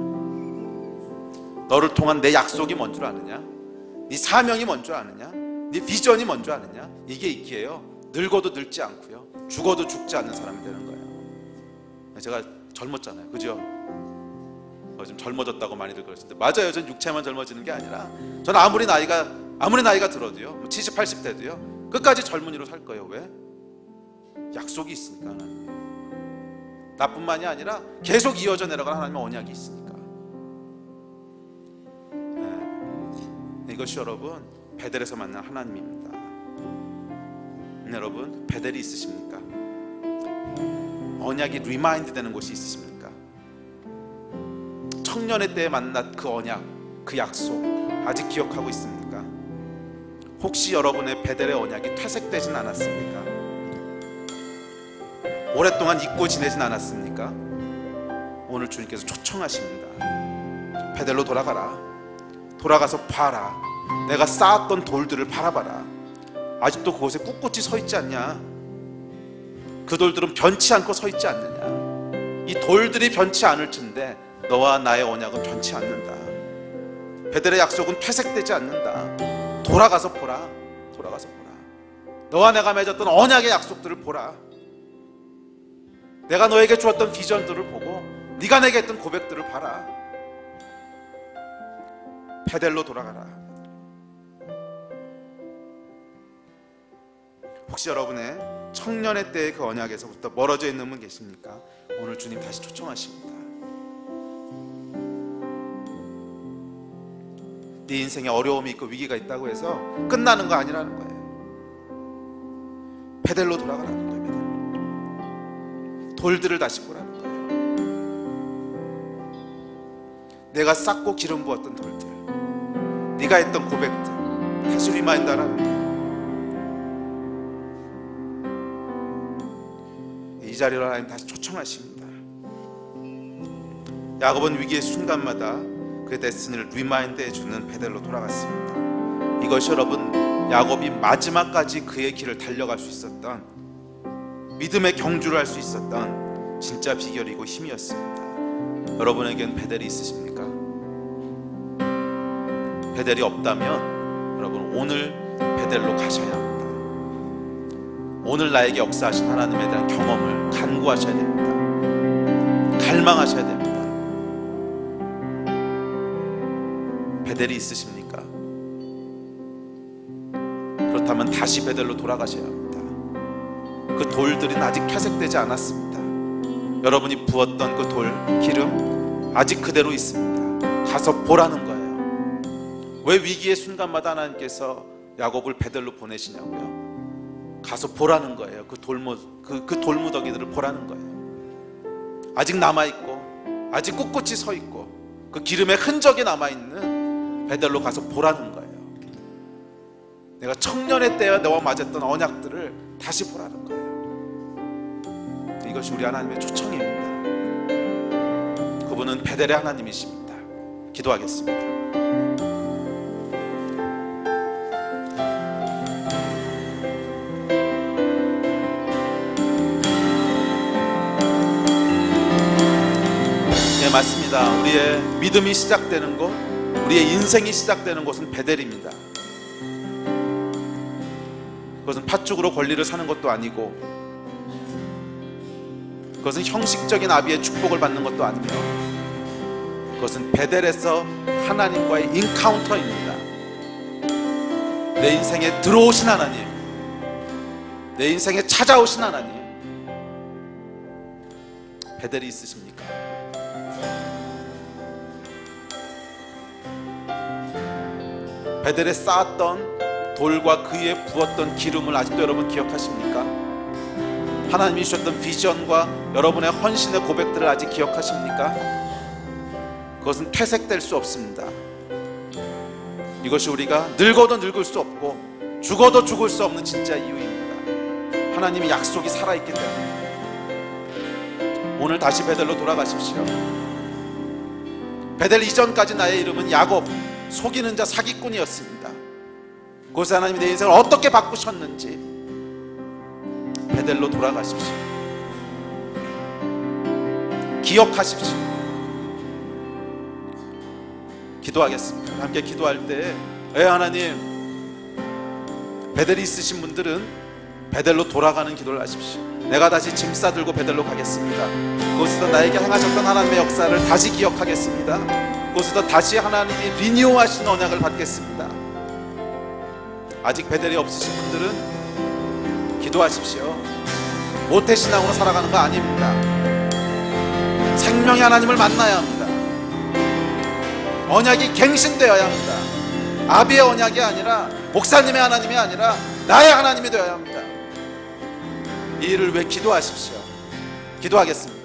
너를 통한 내 약속이 뭔 줄 아느냐? 네 사명이 뭔 줄 아느냐? 네 비전이 뭔 줄 아느냐? 이게 있기에요 늙어도 늙지 않고요 죽어도 죽지 않는 사람이 되는 거예요. 제가 젊었잖아요, 그죠? 좀 젊어졌다고 많이들 그러시는데 맞아요. 전 육체만 젊어지는 게 아니라 저는 아무리 나이가 들어도요 70, 80대도요 끝까지 젊은이로 살 거예요. 왜? 약속이 있으니까. 하나님 나뿐만이 아니라 계속 이어져 내려가는 하나님의 언약이 있으니까. 이것이 여러분 베델에서 만난 하나님입니다. 여러분 베델이 있으십니까? 언약이 리마인드 되는 곳이 있으십니까? 청년의 때에 만난 그 언약, 그 약속 아직 기억하고 있습니까? 혹시 여러분의 베델의 언약이 퇴색되진 않았습니까? 오랫동안 잊고 지내진 않았습니까? 오늘 주님께서 초청하십니다. 베델로 돌아가라. 돌아가서 봐라. 내가 쌓았던 돌들을 바라봐라. 아직도 그곳에 꿋꿋이 서 있지 않냐? 그 돌들은 변치 않고 서 있지 않느냐? 이 돌들이 변치 않을 텐데 너와 나의 언약은 변치 않는다. 베델의 약속은 퇴색되지 않는다. 돌아가서 보라. 돌아가서 보라. 너와 내가 맺었던 언약의 약속들을 보라. 내가 너에게 주었던 비전들을 보고 네가 내게 했던 고백들을 봐라. 베델로 돌아가라. 혹시 여러분의 청년의 때의 그 언약에서부터 멀어져 있는 분 계십니까? 오늘 주님 다시 초청하십니다. 네 인생에 어려움이 있고 위기가 있다고 해서 끝나는 거 아니라는 거예요. 베델로 돌아가라는 거예요. 베델로. 돌들을 다시 보라는 거예요. 내가 쌓고 기름 부었던 돌들, 네가 했던 고백들 다시 리마인드하라는 거예요. 이 자리로 하나님 다시 초청하십니다. 야곱은 위기의 순간마다 그의 데스티니를 리마인드 해주는 베델로 돌아갔습니다. 이것이 여러분, 야곱이 마지막까지 그의 길을 달려갈 수 있었던, 믿음의 경주를 할 수 있었던 진짜 비결이고 힘이었습니다. 여러분에겐 베델이 있으십니까? 베델이 없다면 여러분, 오늘 베델로 가셔야 합니다. 오늘 나에게 역사하신 하나님에 대한 경험을 간구하셔야 됩니다. 갈망하셔야 됩니다. 베델이 있으십니까? 그렇다면 다시 베델로 돌아가셔야 합니다. 그 돌들은 아직 퇴색되지 않았습니다. 여러분이 부었던 그 돌, 기름 아직 그대로 있습니다. 가서 보라는 거예요. 왜 위기의 순간마다 하나님께서 야곱을 베델로 보내시냐고요? 가서 보라는 거예요. 그 돌무더기들을 보라는 거예요. 아직 남아있고, 아직 꿋꿋이 서 있고, 그 기름의 흔적이 남아있는 베델로 가서 보라는 거예요. 내가 청년의 때에 너와 맺었던 언약들을 다시 보라는 거예요. 이것이 우리 하나님의 초청입니다. 그분은 베델의 하나님이십니다. 기도하겠습니다. 네, 맞습니다. 우리의 믿음이 시작되는 곳, 우리의 인생이 시작되는 곳은 베델입니다. 그것은 팥죽으로 권리를 사는 것도 아니고, 그것은 형식적인 아비의 축복을 받는 것도 아니며, 그것은 베델에서 하나님과의 인카운터입니다. 내 인생에 들어오신 하나님, 내 인생에 찾아오신 하나님. 베델이 있으십니까? 베델에 쌓았던 돌과 그 위에 부었던 기름을 아직도 여러분 기억하십니까? 하나님이 주셨던 비전과 여러분의 헌신의 고백들을 아직 기억하십니까? 그것은 퇴색될 수 없습니다. 이것이 우리가 늙어도 늙을 수 없고 죽어도 죽을 수 없는 진짜 이유입니다. 하나님의 약속이 살아있기 때문에. 오늘 다시 베델로 돌아가십시오. 베델 이전까지 나의 이름은 야곱, 속이는 자, 사기꾼이었습니다. 그것에 하나님이 내 인생을 어떻게 바꾸셨는지 베델로 돌아가십시오. 기억하십시오. 기도하겠습니다. 함께 기도할 때, 하나님, 베델이 있으신 분들은 베델로 돌아가는 기도를 하십시오. 내가 다시 짐 싸들고 베델로 가겠습니다. 그곳에서 나에게 행하셨던 하나님의 역사를 다시 기억하겠습니다. 그곳에서 다시 하나님이 리뉴하신 언약을 받겠습니다. 아직 베델이 없으신 분들은 기도하십시오. 모태신앙으로 살아가는 거 아닙니다. 생명의 하나님을 만나야 합니다. 언약이 갱신되어야 합니다. 아비의 언약이 아니라, 목사님의 하나님이 아니라 나의 하나님이 되어야 합니다. 이 일을 위해 기도하십시오. 기도하겠습니다.